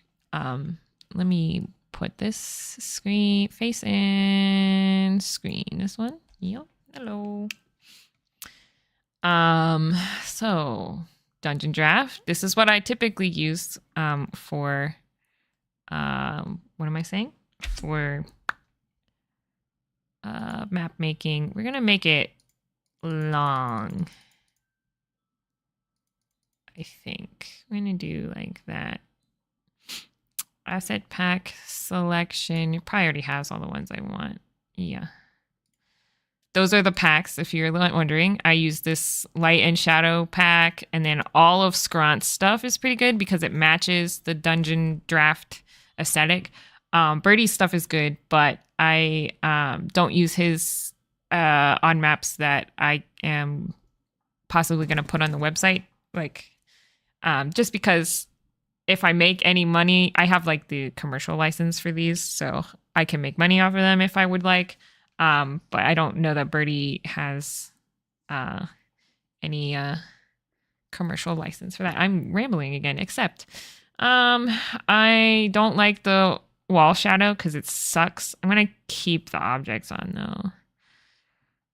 Let me put this face in screen. This one. Yep. Hello. So dungeon draft. This is what I typically use for what am I saying? For map making. We're gonna make it long. I think we're gonna do like that. Asset pack selection. It probably already has all the ones I want. Yeah. Those are the packs, if you're wondering. I use this light and shadow pack, and then all of Scront's stuff is pretty good because it matches the dungeon draft aesthetic. Birdie's stuff is good, but I don't use his on maps that I am possibly going to put on the website. Like, just because if I make any money, I have like the commercial license for these, so I can make money off of them if I would like. But I don't know that Birdie has any commercial license for that. I'm rambling again, except I don't like the wall shadow because it sucks. I'm going to keep the objects on though.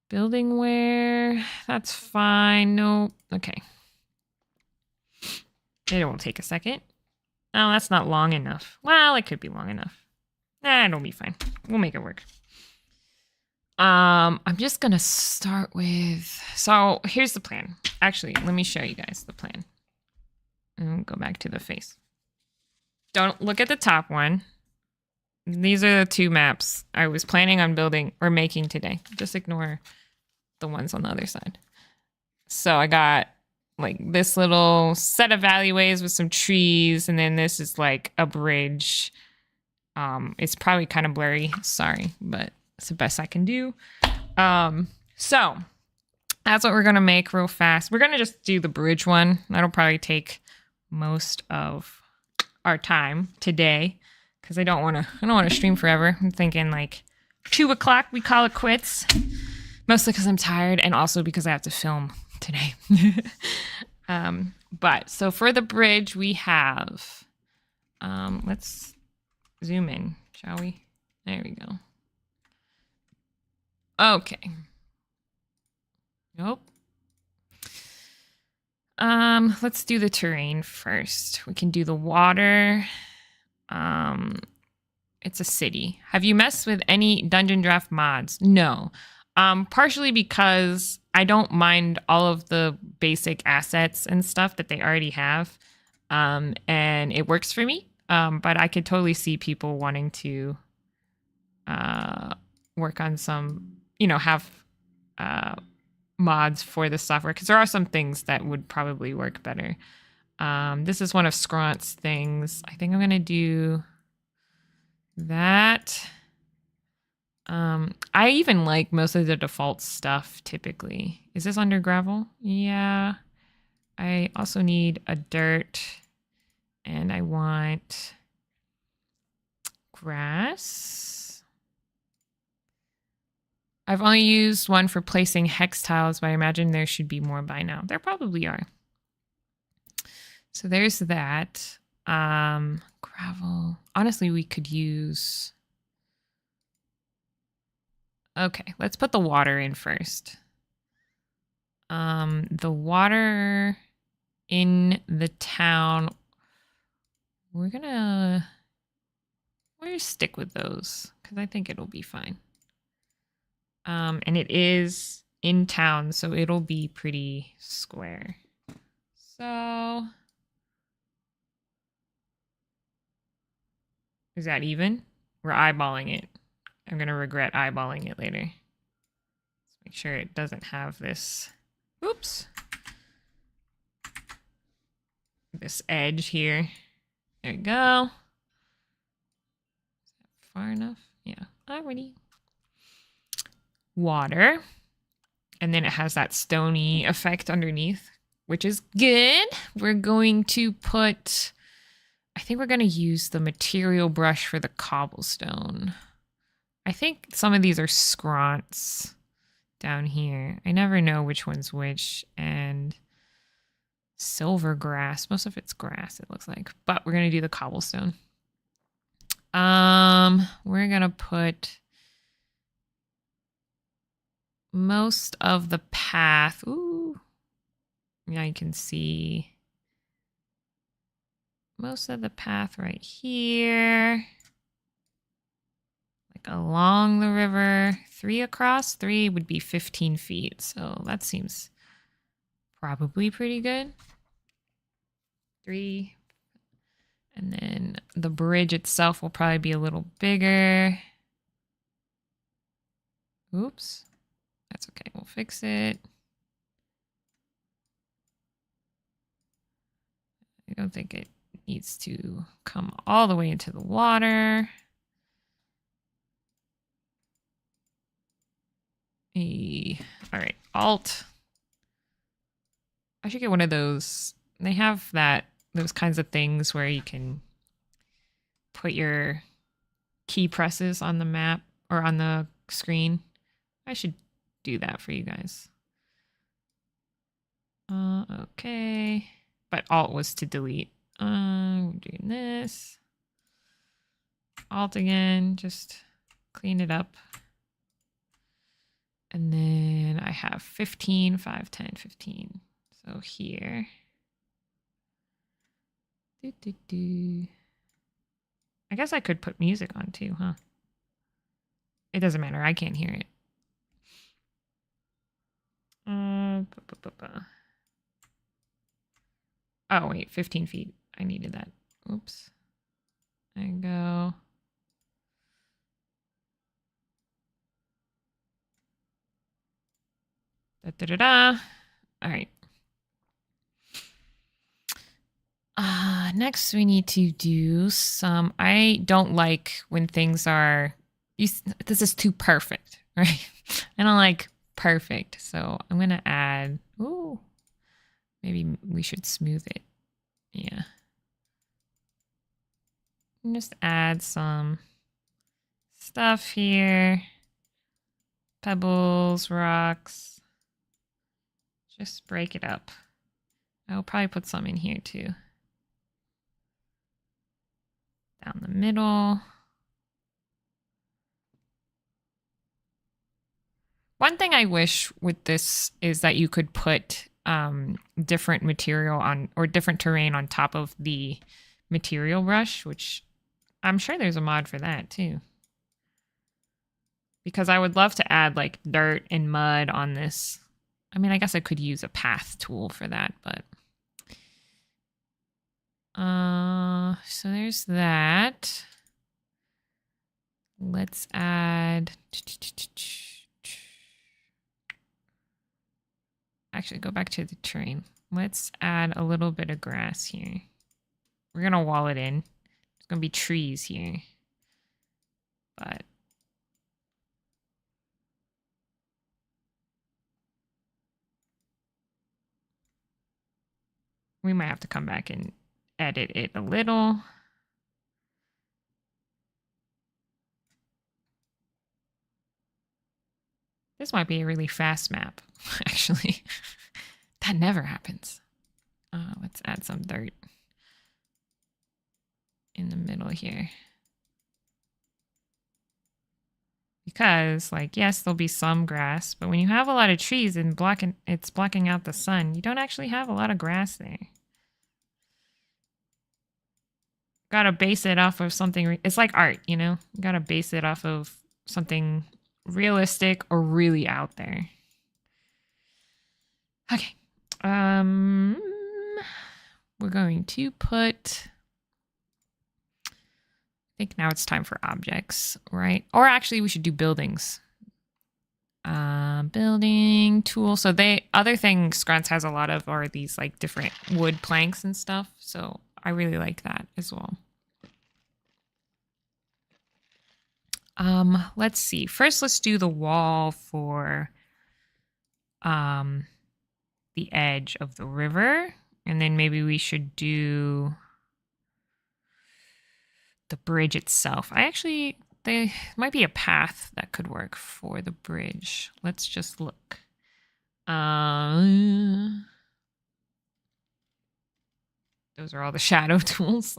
Building wear, that's fine. Nope. Okay. It won't take a second. Oh, that's not long enough. Well, it could be long enough. It'll be fine. We'll make it work. I'm just gonna start with, so here's the plan. Actually, let me show you guys the plan. And go back to the face. Don't look at the top one. These are the 2 maps I was planning on building or making today. Just ignore the ones on the other side. So I got like this little set of alleyways with some trees, and then this is like a bridge. It's probably kind of blurry, sorry, but it's the best I can do. So that's what we're gonna make real fast. We're gonna just do the bridge one. That'll probably take most of our time today because I don't want to stream forever. I'm thinking like 2 o'clock we call it quits. Mostly because I'm tired, and also because I have to film today. But so for the bridge we have, let's zoom in, shall we? There we go. Okay. Nope. Let's do the terrain first. We can do the water. It's a city. Have you messed with any dungeon draft mods? No. Partially because I don't mind all of the basic assets and stuff that they already have. And it works for me. But I could totally see people wanting to work on some, have mods for the software, because there are some things that would probably work better. This is one of Scront's things. I think I'm going to do that. I even like most of the default stuff typically. Is this under gravel? Yeah. I also need a dirt, and I want grass. I've only used one for placing hex tiles, but I imagine there should be more by now. There probably are. So there's that. Gravel. Honestly, we could use... Okay, let's put the water in first. The water in the town, we're gonna stick with those because I think it'll be fine. And it is in town, so it'll be pretty square. So is that even? We're eyeballing it. I'm gonna regret eyeballing it later. Let's make sure it doesn't have this. Oops. This edge here. There we go. Is that far enough? Yeah, already. Water. And then it has that stony effect underneath, which is good. We're going to put... I think we're going to use the material brush for the cobblestone. I think some of these are scronts down here. I never know which one's which. And silver grass. Most of it's grass, it looks like. But we're going to do the cobblestone. We're going to put most of the path. Ooh. Now you can see most of the path right here. Along the river, 3 across. 3 would be 15 feet, so that seems probably pretty good. 3, and then the bridge itself will probably be a little bigger. Oops, that's okay, we'll fix it. I don't think it needs to come all the way into the water. All right, Alt. I should get one of those. They have those kinds of things where you can put your key presses on the map or on the screen. I should do that for you guys. Okay. But Alt was to delete. We're doing this. Alt again, just clean it up. And then I have 15, 5, 10, 15. So here. I guess I could put music on too, huh? It doesn't matter. I can't hear it. Oh, wait. 15 feet. I needed that. Oops. There you go. Da-da-da-da. All right. Next, we need to do some... I don't like when things are... This is too perfect, right? I don't like perfect. So I'm going to add... Ooh. Maybe we should smooth it. Yeah. And just add some stuff here. Pebbles, rocks. Just break it up. I'll probably put some in here too. Down the middle. One thing I wish with this is that you could put different material on, or different terrain on top of the material brush, which I'm sure there's a mod for that too. Because I would love to add like dirt and mud on this. I mean, I guess I could use a path tool for that, but so there's that. Let's add... Actually, go back to the terrain. Let's add a little bit of grass here. We're going to wall it in. There's going to be trees here. But we might have to come back and edit it a little. This might be a really fast map, actually. That never happens. Let's add some dirt in the middle here. Because, like, yes, there'll be some grass, but when you have a lot of trees and it's blocking out the sun, you don't actually have a lot of grass there. Gotta base it off of something. It's like art, you know? You gotta base it off of something realistic or really out there. Okay. We're going to put... I think now it's time for objects, right? Or actually we should do buildings. Building tool. So other thing Scrunts has a lot of are these like different wood planks and stuff. So I really like that as well. Let's see. First, let's do the wall for the edge of the river. And then maybe we should do the bridge itself. There might be a path that could work for the bridge. Let's just look. Those are all the shadow tools.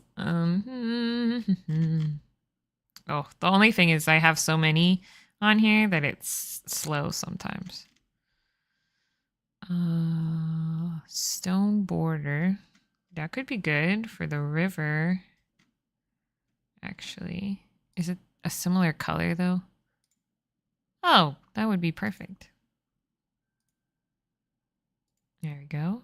Oh, the only thing is I have so many on here that it's slow sometimes. Stone border. That could be good for the river. Actually, is it a similar color though? Oh, that would be perfect. There we go.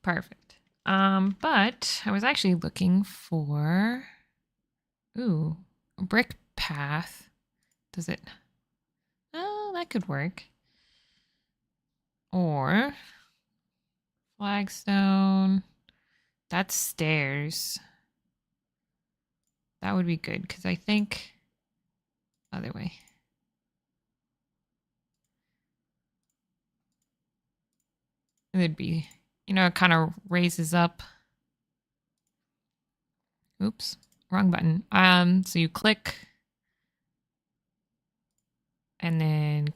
Perfect. But I was actually looking for, a brick path. Does it? Oh, that could work. Or flagstone. That's stairs. That would be good because I think other way. It'd be, it kind of raises up. Oops, wrong button. So you click and then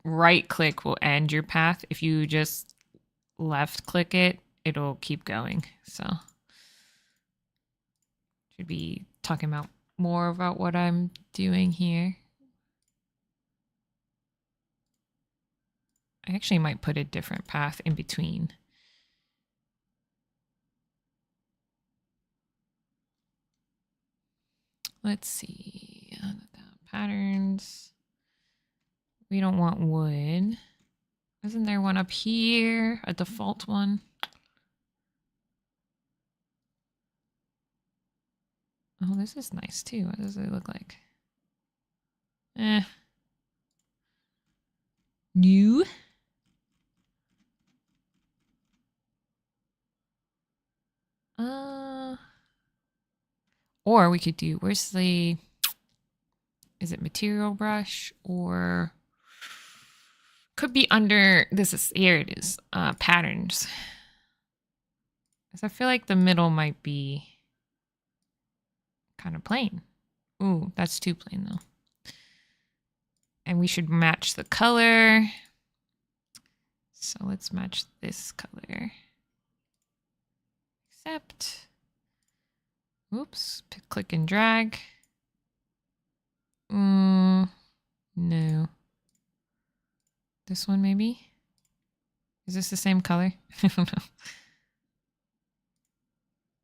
right click will end your path. If you just left click it, it'll keep going. So should be talking about more about what I'm doing here. I actually might put a different path in between. Let's see. Patterns. We don't want wood. Isn't there one up here? A default one? Oh, this is nice too. What does it look like? New. Or we could do, where's the, is it material brush or could be under, here it is, patterns. Because I feel like the middle might be kind of plain. Ooh, that's too plain though. And we should match the color. So let's match this color. Except, oops, click and drag. No. This one maybe? Is this the same color? I don't know.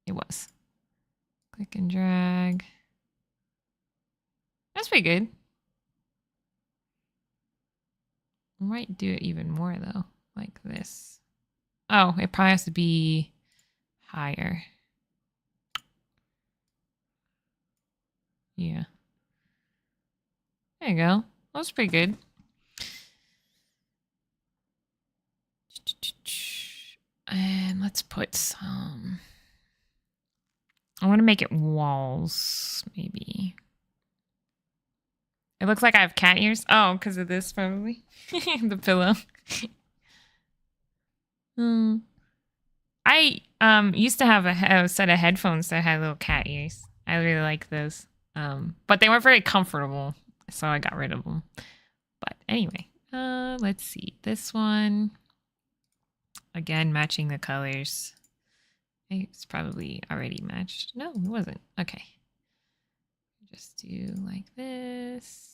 It was. Click and drag. That's pretty good. I might do it even more though, like this. Oh, it probably has to be higher. Yeah. There you go. That was pretty good. And let's put some... I want to make it walls, maybe. It looks like I have cat ears. Oh, because of this, probably. The pillow. I used to have a set of headphones that had little cat ears. I really like those. But they weren't very comfortable, so I got rid of them. But anyway, let's see. This one, again, matching the colors. It's probably already matched. No, it wasn't. Okay. Just do like this.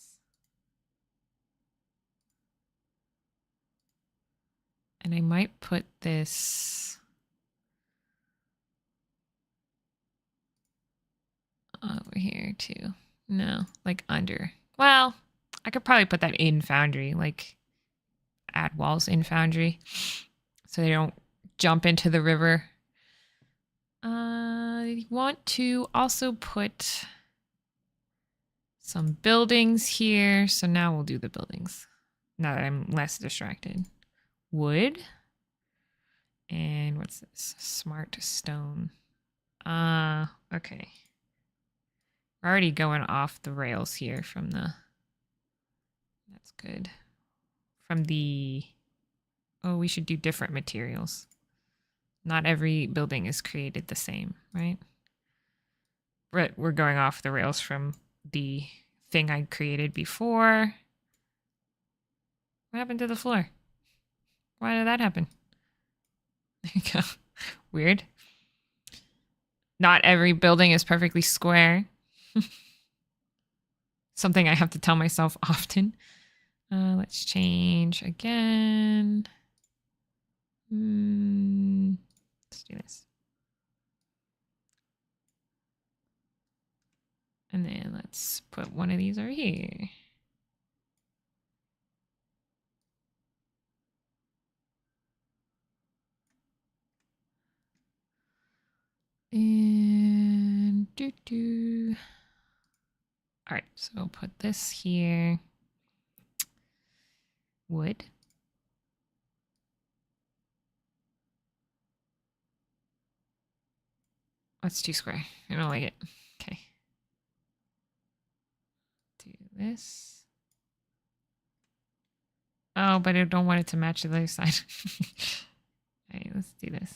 And I might put this over here too. No, like under. Well, I could probably put that in Foundry, like add walls in Foundry so they don't jump into the river. I want to also put some buildings here. So now we'll do the buildings now that I'm less distracted. Wood. And what's this? Smart stone. Okay. We're already going off the rails here from the... That's good. From the... Oh, we should do different materials. Not every building is created the same, right? We're going off the rails from the thing I created before. What happened to the floor? Why did that happen? There you go. Weird. Not every building is perfectly square. Something I have to tell myself often. Let's change again. Let's do this. And then let's put one of these over here. And all right, so I'll put this here. Wood. That's too square. I don't like it. Okay. Do this. Oh, but I don't want it to match the other side. All right, let's do this.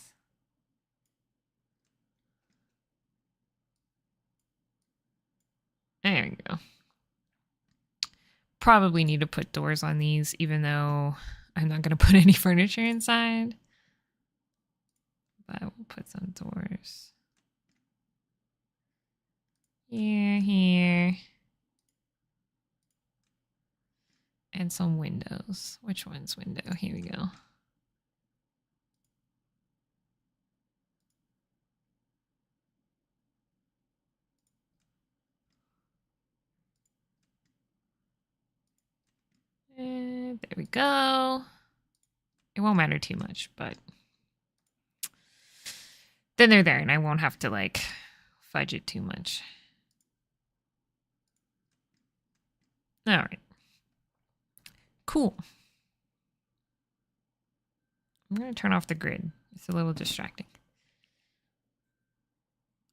There we go. Probably need to put doors on these, even though I'm not going to put any furniture inside. But we'll put some doors. Here. And some windows. Which one's window? Here we go. And there we go. It won't matter too much, but then they're there and I won't have to like fudge it too much. All right. Cool. I'm going to turn off the grid. It's a little distracting.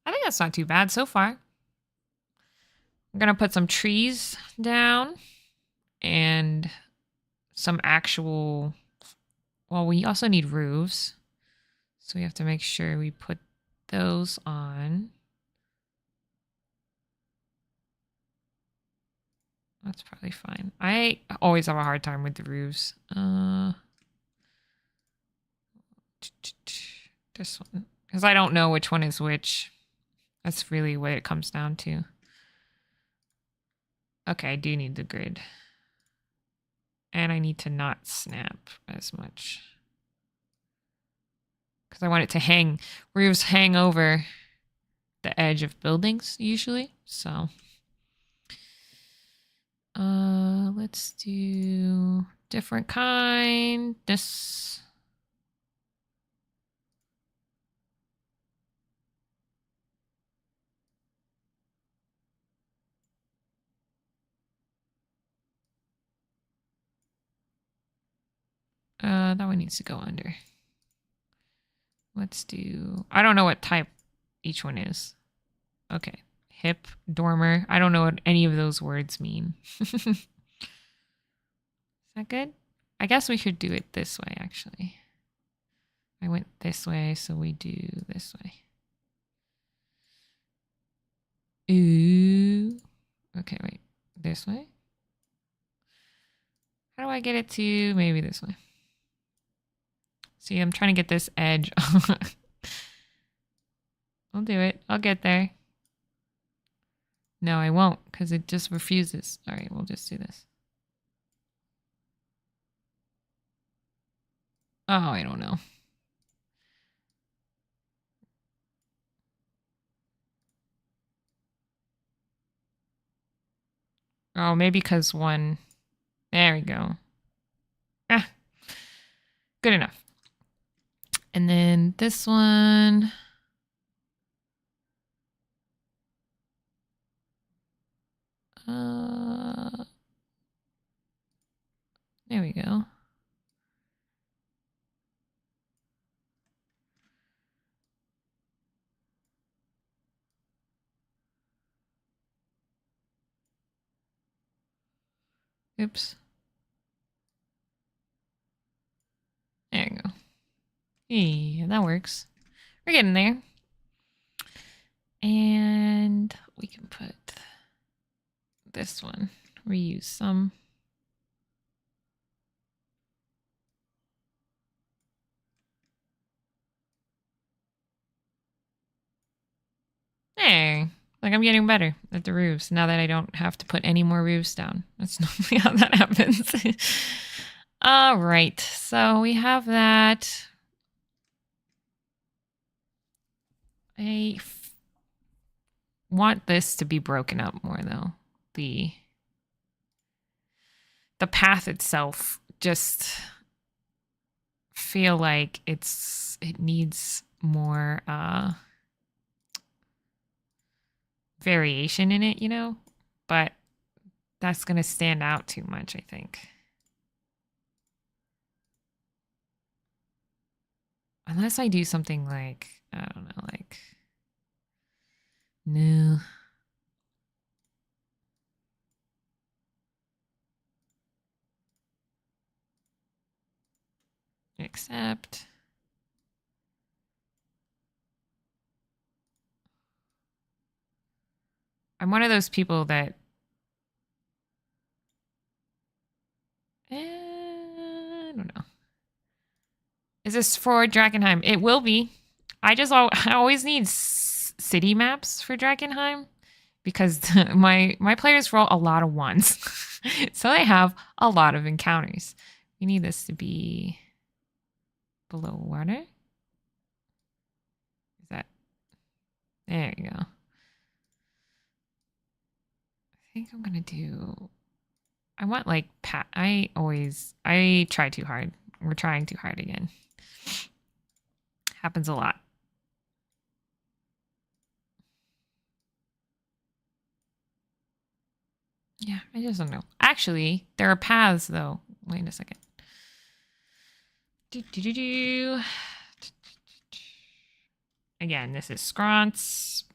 I think that's not too bad so far. I'm going to put some trees down and some actual... Well, we also need roofs. So we have to make sure we put those on. That's probably fine. I always have a hard time with the roofs. This one. Because I don't know which one is which. That's really what it comes down to. Okay, I do need the grid. And I need to not snap as much. Because I want it to hang. Roofs hang over the edge of buildings usually. So let's do different kind. This. That one needs to go under. Let's do, I don't know what type each one is. Okay. Hip, dormer. I don't know what any of those words mean. Is that good? I guess we should do it this way, actually. I went this way, so we do this way. Ooh. Okay, wait. This way? How do I get it to maybe this way? See, I'm trying to get this edge. I'll do it. I'll get there. No, I won't, because it just refuses. All right, we'll just do this. Oh, I don't know. Oh, maybe because one. There we go. Ah, good enough. And then this one. There we go. Oops. There you go. Yeah, that works. We're getting there. And we can put this one. Reuse some. There. Like I'm getting better at the roofs now that I don't have to put any more roofs down. That's normally how that happens. All right. So we have that. I want this to be broken up more though. The path itself just feel like it needs more variation in it, you know, but that's going to stand out too much, I think. Unless I do something like, I don't know, like, no. Accept. I'm one of those people that I don't know. Is this for Drakenheim? It will be. I always need city maps for Drakenheim because my players roll a lot of ones. So they have a lot of encounters. We need this to be below water. Is that? There you go. I think I'm going to do, I want like, I try too hard. We're trying too hard again. Happens a lot. Yeah, I just don't know. Actually, there are paths though. Wait a second. Again, this is Scronce.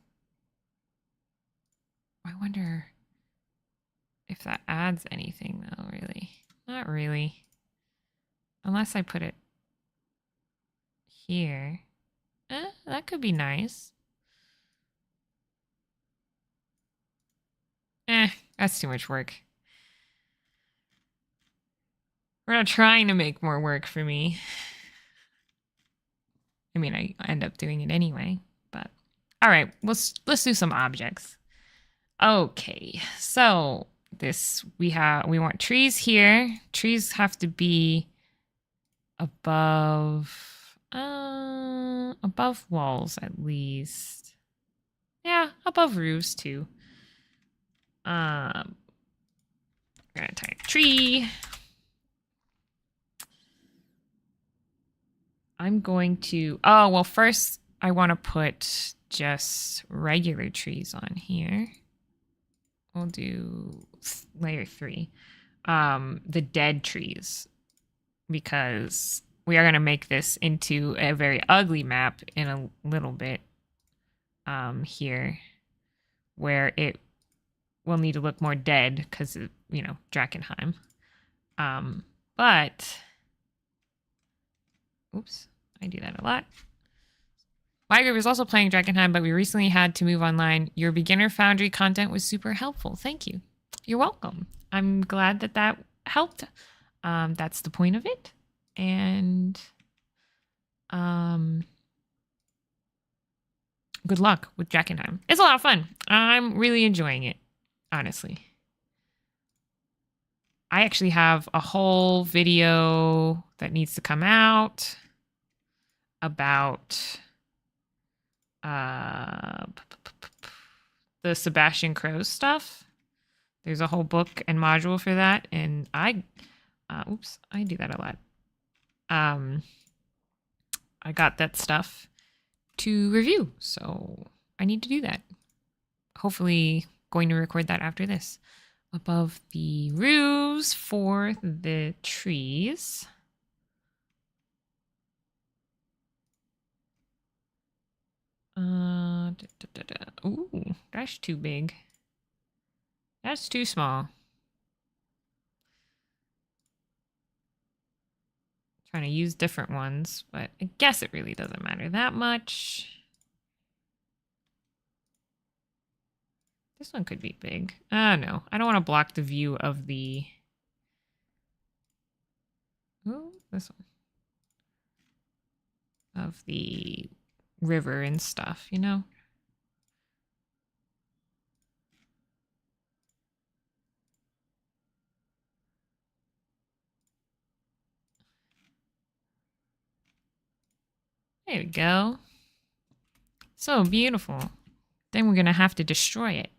I wonder if that adds anything though, really. Not really. Unless I put it here. That could be nice. That's too much work. We're not trying to make more work for me. I mean, I end up doing it anyway, but all right, let's do some objects. Okay, so this we want trees here. Trees have to be above walls at least. Yeah, above roofs too. We're gonna type tree. I'm going to, oh, well, first I want to put just regular trees on here. We'll do layer 3. The dead trees, because we are going to make this into a very ugly map in a little bit here, where it will need to look more dead because, you know, Drakenheim. But, oops, I do that a lot. My group is also playing Drakenheim, but we recently had to move online. Your beginner Foundry content was super helpful. Thank you. You're welcome. I'm glad that that helped. That's the point of it. And good luck with Drakenheim. It's a lot of fun. I'm really enjoying it, honestly. I actually have a whole video that needs to come out about the Sebastian Crow stuff. There's a whole book and module for that, and I do that a lot. I got that stuff to review, so I need to do that. Hopefully going to record that after this. Above the roofs for the trees. Ooh, that's too big. That's too small. Trying to use different ones, but I guess it really doesn't matter that much. This one could be big. Oh, no. I don't want to block the view of the... Oh, this one. Of the river and stuff, you know? There we go. So beautiful. Then we're going to have to destroy it.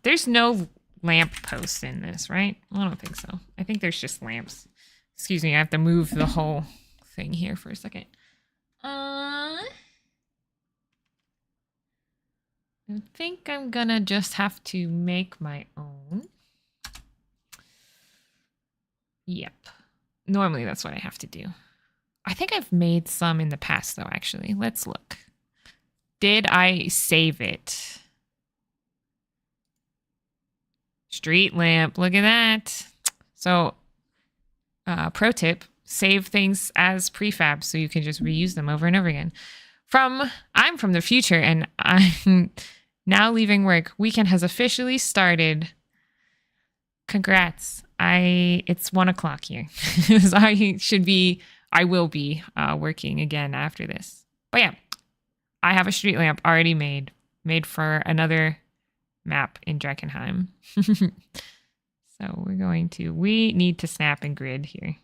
There's no lamp posts in this, right? I don't think so. I think there's just lamps. Excuse me, I have to move the whole thing here for a second. I think I'm gonna just have to make my own. Yep. Normally that's what I have to do. I think I've made some in the past though, actually. Let's look. Did I save it? Street lamp, look at that. So, pro tip, save things as prefab so you can just reuse them over and over again. I'm from the future and I'm now leaving work. Weekend has officially started. Congrats. It's 1 o'clock here. So I will be working again after this. But yeah, I have a street lamp already made for another map in Drakenheim. So we need to snap and grid here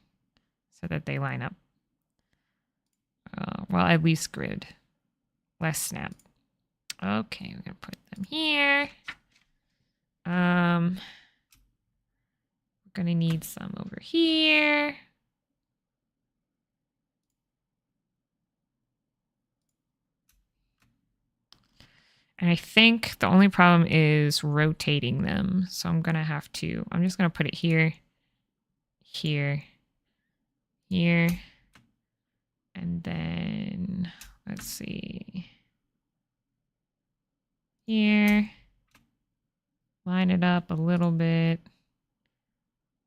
so that they line up. Well, at least grid. Less snap. Okay, we're gonna put them here. We're gonna need some over here. And I think the only problem is rotating them. So I'm just going to put it here, here, here. And then, let's see. Here. Line it up a little bit.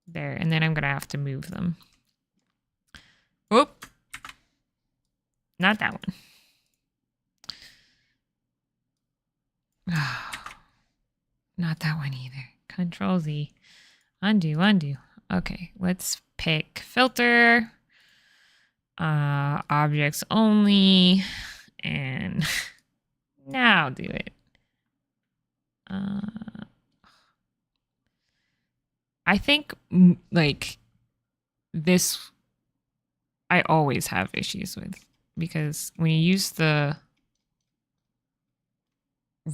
There. And then I'm going to have to move them. Oop. Not that one. Not that one either. Control Z. Undo. Okay, let's pick filter. Objects only. And now do it. I think like this I always have issues with, because when you use the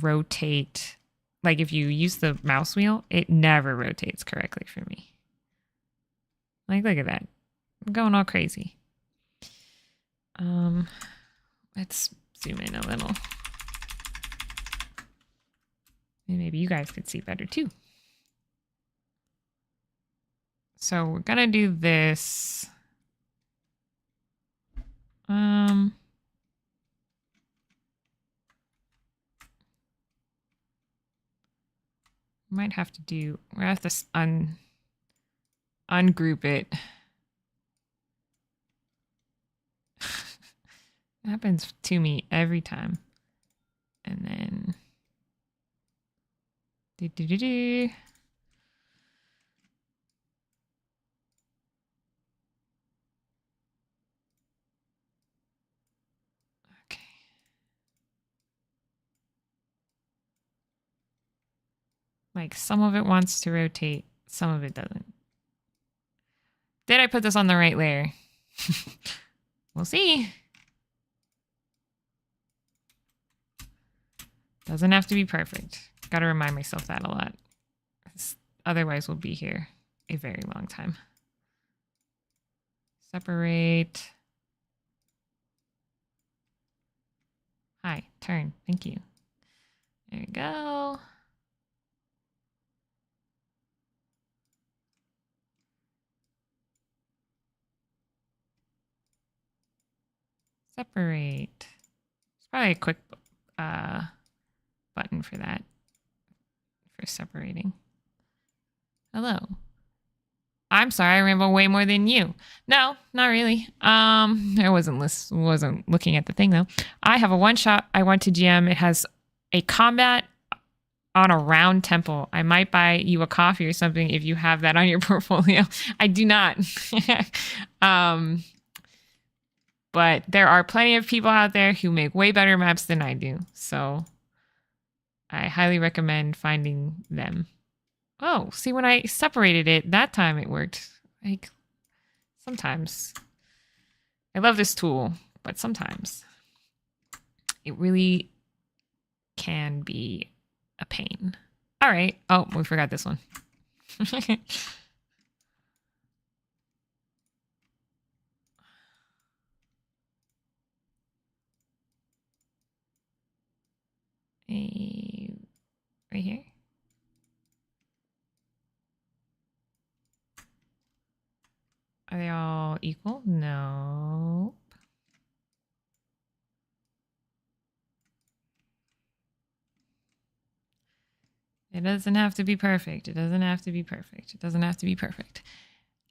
rotate, like if you use the mouse wheel, it never rotates correctly for me. Like, look at that. I'm going all crazy. Let's zoom in a little. And maybe you guys could see better too. So we're gonna do this. Might have to do, we have to ungroup it. It happens to me every time. And then do. Okay. Like some of it wants to rotate, some of it doesn't. Did I put this on the right layer? We'll see. Doesn't have to be perfect. Gotta remind myself that a lot. Otherwise we'll be here a very long time. Separate. Hi, turn. Thank you. There we go. Separate. It's probably a quick button for that. For separating. Hello. I'm sorry, I ramble way more than you. No, not really. I wasn't looking at the thing though. I have a one shot I want to GM. It has a combat on a round temple. I might buy you a coffee or something if you have that on your portfolio. I do not. But there are plenty of people out there who make way better maps than I do. So I highly recommend finding them. Oh, see, when I separated it, that time it worked. Like, sometimes. I love this tool, but sometimes it really can be a pain. All right. Oh, we forgot this one. Right here. Are they all equal? No. It doesn't have to be perfect. It doesn't have to be perfect. It doesn't have to be perfect.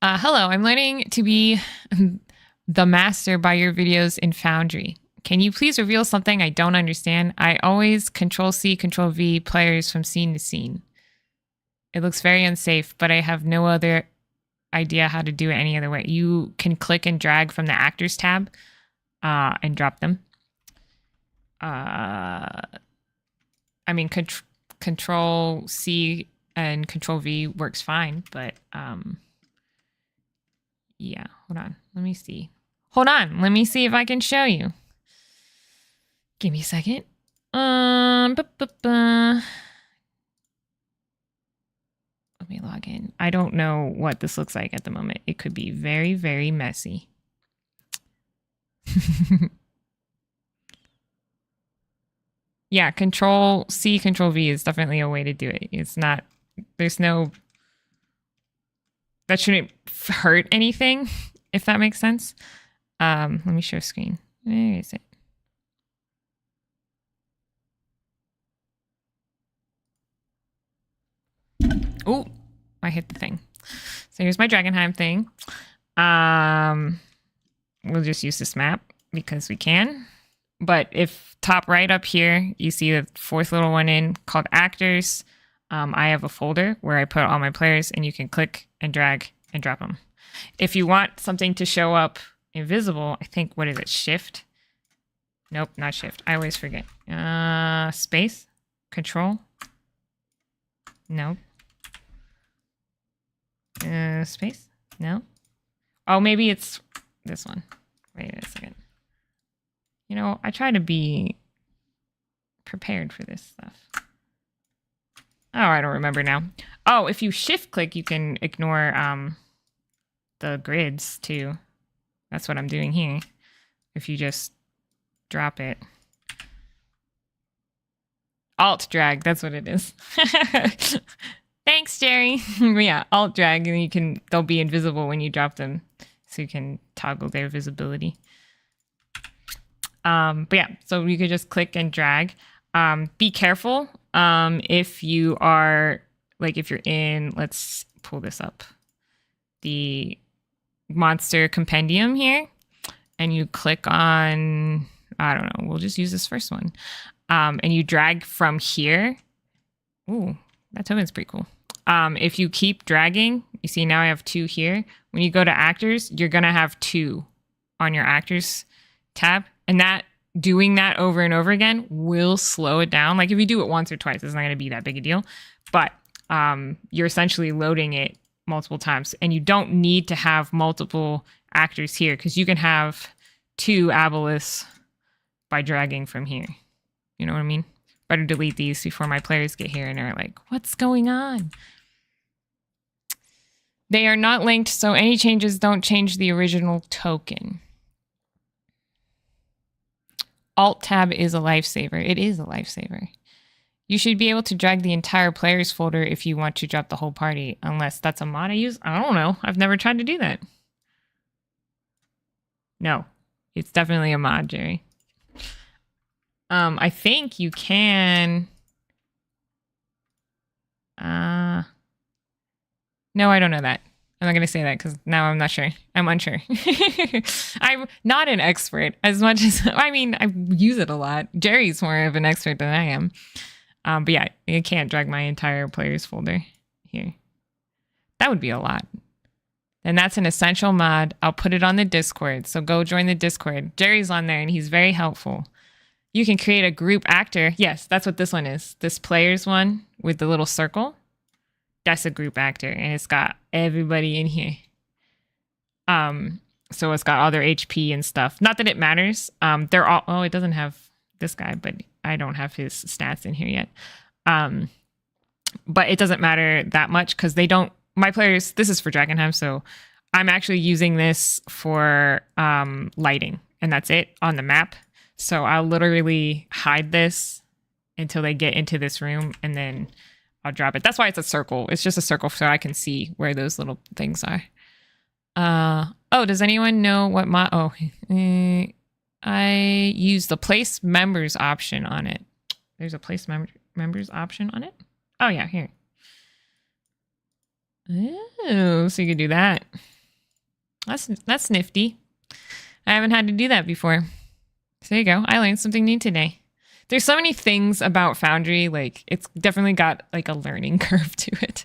Hello, I'm learning to be the master by your videos in Foundry. Can you please reveal something I don't understand? I always Control-C, Control-V players from scene to scene. It looks very unsafe, but I have no other idea how to do it any other way. You can click and drag from the actors tab and drop them. I mean, Control-C and Control-V works fine, but yeah, hold on. Let me see. Hold on. Let me see if I can show you. Give me a second. Let me log in. I don't know what this looks like at the moment. It could be very, very messy. Yeah, Control-C, Control-V is definitely a way to do it. It's not, there's no, that shouldn't hurt anything, if that makes sense. Let me share screen. Where is it? Oh, I hit the thing. So here's my Dragonheim thing. We'll just use this map because we can. But if top right up here, you see the fourth little one in called actors. I have a folder where I put all my players and you can click and drag and drop them. If you want something to show up invisible, I think, what is it? Shift? Nope, not shift. I always forget. Space? Control? Nope. Space? No. Oh, maybe it's this one. Wait a second. You know, I try to be prepared for this stuff. Oh, I don't remember now. Oh, if you shift click, you can ignore the grids too. That's what I'm doing here. if you just drop it. Alt drag, that's what it is. Thanks, Jerry. Yeah, alt drag, and they'll be invisible when you drop them, so you can toggle their visibility. But yeah, so you could just click and drag. Be careful if you are, like, if you're in, let's pull this up, the monster compendium here, and you click on, I don't know, we'll just use this first one. And you drag from here. Ooh, that token's pretty cool. If you keep dragging, you see now I have 2 here. When you go to actors, you're going to have 2 on your actors tab. And doing that over and over again will slow it down. Like if you do it once or twice, it's not going to be that big a deal. But you're essentially loading it multiple times. And you don't need to have multiple actors here because you can have 2 abelisks by dragging from here. You know what I mean? Better delete these before my players get here and are like, what's going on? They are not linked, so any changes don't change the original token. Alt tab is a lifesaver. It is a lifesaver. You should be able to drag the entire players folder if you want to drop the whole party, unless that's a mod I use. I don't know. I've never tried to do that. No, it's definitely a mod, Jerry. I think you can. No, I don't know that. I'm not going to say that because now I'm not sure. I'm unsure. I'm not an expert as much as, I mean, I use it a lot. Jerry's more of an expert than I am. But yeah, you can't drag my entire players folder here. That would be a lot. And that's an essential mod. I'll put it on the Discord. So go join the Discord. Jerry's on there and he's very helpful. You can create a group actor. Yes, that's what this one is. This players one with the little circle. That's a group actor. And it's got everybody in here. So it's got all their HP and stuff. Not that it matters. They're all, oh, it doesn't have this guy, but I don't have his stats in here yet. But it doesn't matter that much because they don't, my players, this is for Dragonheim. So I'm actually using this for lighting. And that's it on the map. So I'll literally hide this until they get into this room and then I'll drop it. That's why it's a circle. It's just a circle so I can see where those little things are. Oh, does anyone know what I use the place members option on it. There's a place members option on it. Oh yeah, here. Oh, so you can do that. That's nifty. I haven't had to do that before. So there you go. I learned something new today. There's so many things about Foundry. Like, it's definitely got like a learning curve to it.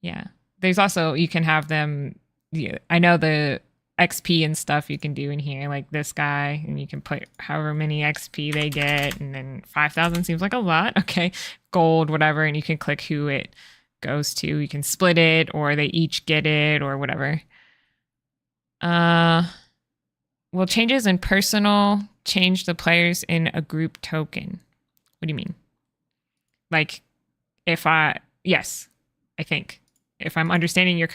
Yeah. There's also, you can have them, yeah, I know the XP and stuff you can do in here, like this guy, and you can put however many XP they get, and then 5,000 seems like a lot. Okay. Gold, whatever, and you can click who it goes to. You can split it, or they each get it, or whatever. Will changes in personal change the players in a group token? What do you mean? Like, yes, I think. If I'm understanding your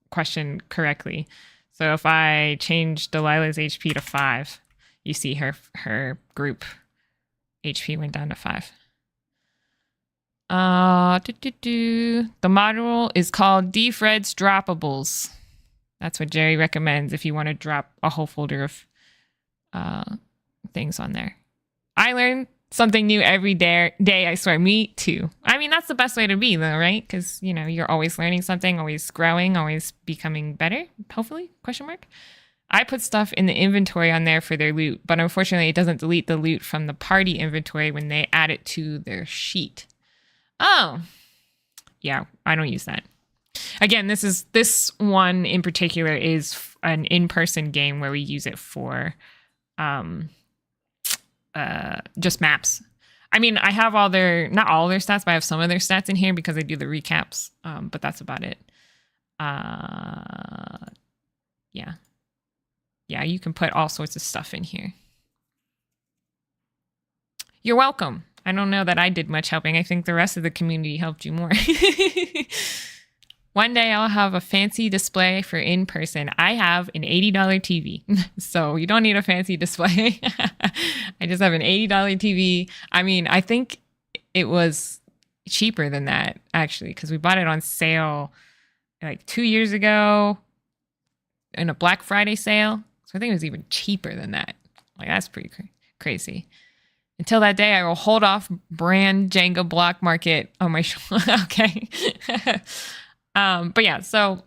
question correctly. So if I change Delilah's HP to 5, you see her group HP went down to 5. The module is called Defred's Droppables. That's what Jerry recommends if you want to drop a whole folder of things on there. I learn something new every day, I swear. Me too. I mean, that's the best way to be, though, right? Because, you know, you're always learning something, always growing, always becoming better, hopefully, question mark. I put stuff in the inventory on there for their loot, but unfortunately, it doesn't delete the loot from the party inventory when they add it to their sheet. Oh, yeah, I don't use that. Again, this one in particular is an in-person game where we use it for just maps. I mean, I have not all their stats, but I have some of their stats in here because I do the recaps. But that's about it. Yeah. Yeah, you can put all sorts of stuff in here. You're welcome. I don't know that I did much helping. I think the rest of the community helped you more. One day I'll have a fancy display for in person. I have an $80 TV, so you don't need a fancy display. I just have an $80 TV. I mean, I think it was cheaper than that, actually, because we bought it on sale like 2 years ago in a Black Friday sale. So I think it was even cheaper than that. Like, that's pretty crazy. Until that day, I will hold off brand Jenga block market on my okay. But yeah, so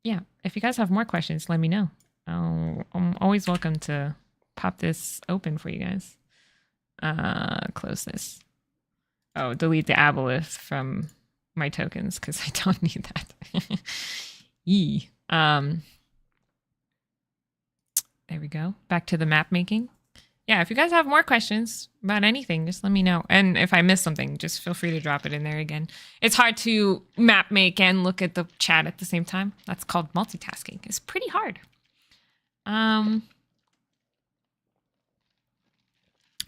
yeah, if you guys have more questions, let me know. I'm always welcome to pop this open for you guys. Close this. Oh, delete the aboleth from my tokens because I don't need that. Yee. There we go. Back to the map making. Yeah, if you guys have more questions about anything, just let me know. And if I miss something, just feel free to drop it in there again. It's hard to map make and look at the chat at the same time. That's called multitasking. It's pretty hard.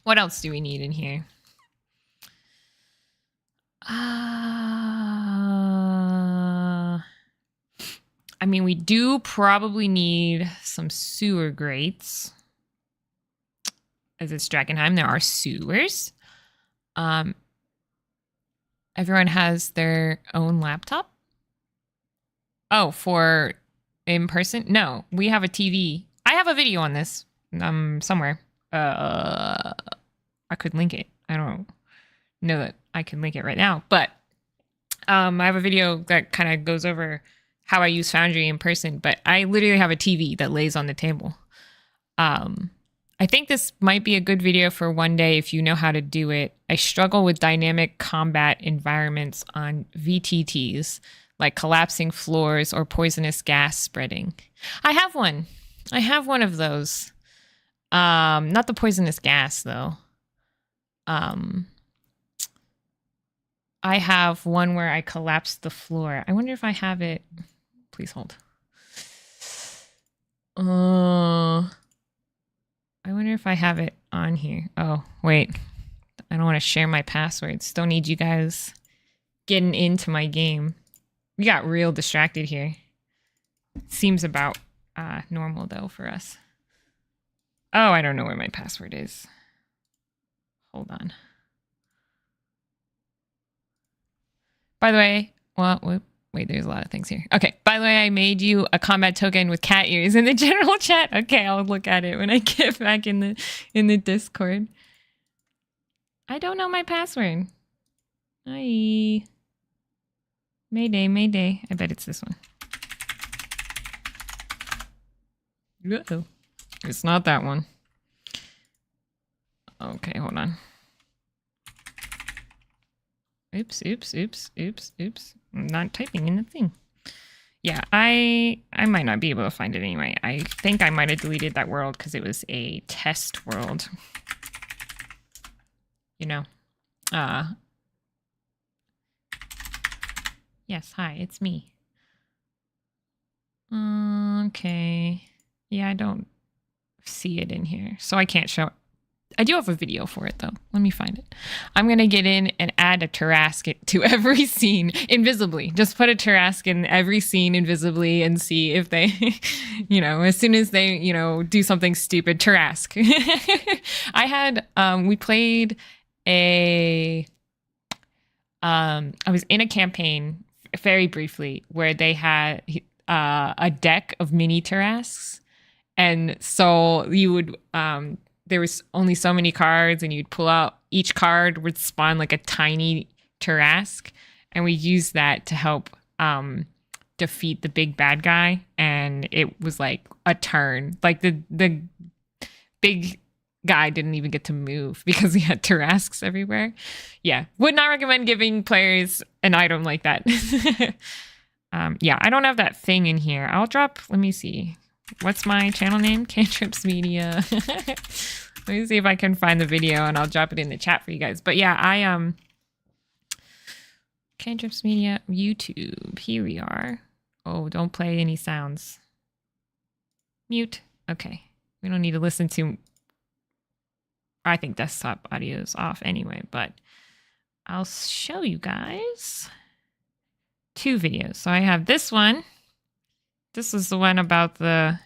What else do we need in here? I mean, we do probably need some sewer grates. As it's Dragonheim, there are sewers. Everyone has their own laptop. Oh, for in person? No, we have a TV. I have a video on this somewhere. I could link it. I don't know that I can link it right now, but I have a video that kind of goes over how I use Foundry in person, but I literally have a TV that lays on the table. I think this might be a good video for one day if you know how to do it. I struggle with dynamic combat environments on VTTs, like collapsing floors or poisonous gas spreading. I have one. I have one of those. Not the poisonous gas, though. I have one where I collapsed the floor. I wonder if I have it. Please hold. I wonder if I have it on here. Oh, wait. I don't want to share my passwords. Don't need you guys getting into my game. We got real distracted here. Seems about normal, though, for us. Oh, I don't know where my password is. Hold on. By the way, well, wait, there's a lot of things here. Okay, by the way, I made you a combat token with cat ears in the general chat. Okay, I'll look at it when I get back in the Discord. I don't know my password. Hi. Mayday, mayday. I bet it's this one. Uh-oh. It's not that one. Okay, hold on. Oops, oops, oops, oops, oops. I'm not typing in the thing. Yeah, I might not be able to find it anyway. I think I might have deleted that world because it was a test world. You know. Yes, hi, it's me. Okay. Yeah, I don't see it in here, so I can't show it. I do have a video for it, though. Let me find it. I'm going to get in and add a Tarrasque to every scene invisibly. Just put a Tarrasque in every scene invisibly and see if they, you know, as soon as they, you know, do something stupid, Tarrasque. I had, we played I was in a campaign very briefly where they had a deck of mini Tarrasques. And so you would, there was only so many cards and you'd pull out, each card would spawn like a tiny Tarrasque, and we used that to help defeat the big bad guy. And it was like a turn. Like the big guy didn't even get to move because he had Tarrasques everywhere. Yeah, would not recommend giving players an item like that. Yeah, I don't have that thing in here. I'll drop, let me see. What's my channel name? Cantrips Media. Let me see if I can find the video and I'll drop it in the chat for you guys. But yeah, Cantrips Media, YouTube. Here we are. Oh, don't play any sounds. Mute. Okay. We don't need to listen to, I think desktop audio is off anyway, but I'll show you guys. 2 videos. So I have this one. This is the one about the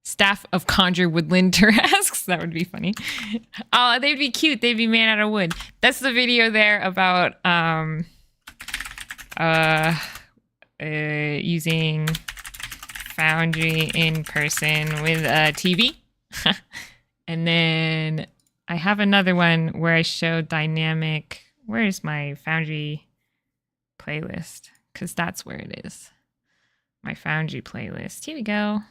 staff of Conjure Woodland Tarasques. That would be funny. Oh, they'd be cute. They'd be made out of wood. That's the video there about using Foundry in person with a TV. And then I have another one where I show dynamic. Where's my Foundry playlist? Because that's where it is. My Foundry playlist. Here we go.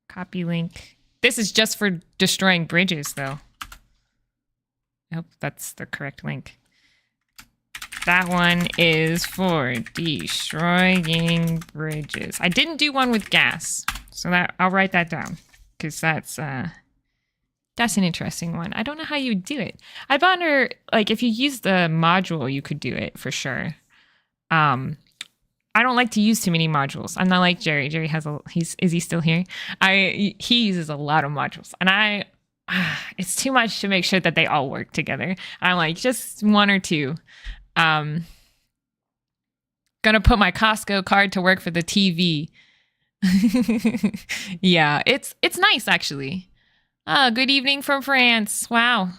Copy link. This is just for destroying bridges, though. I hope that's the correct link. That one is for destroying bridges. I didn't do one with gas, so that I'll write that down because that's an interesting one. I don't know how you would do it. I wonder, like, if you use the module, you could do it for sure. I don't like to use too many modules. I'm not like Jerry. Jerry has is he still here? He uses a lot of modules, and it's too much to make sure that they all work together. I'm like, just 1 or 2. Gonna put my Costco card to work for the TV. Yeah, it's nice actually. Good evening from France. Wow.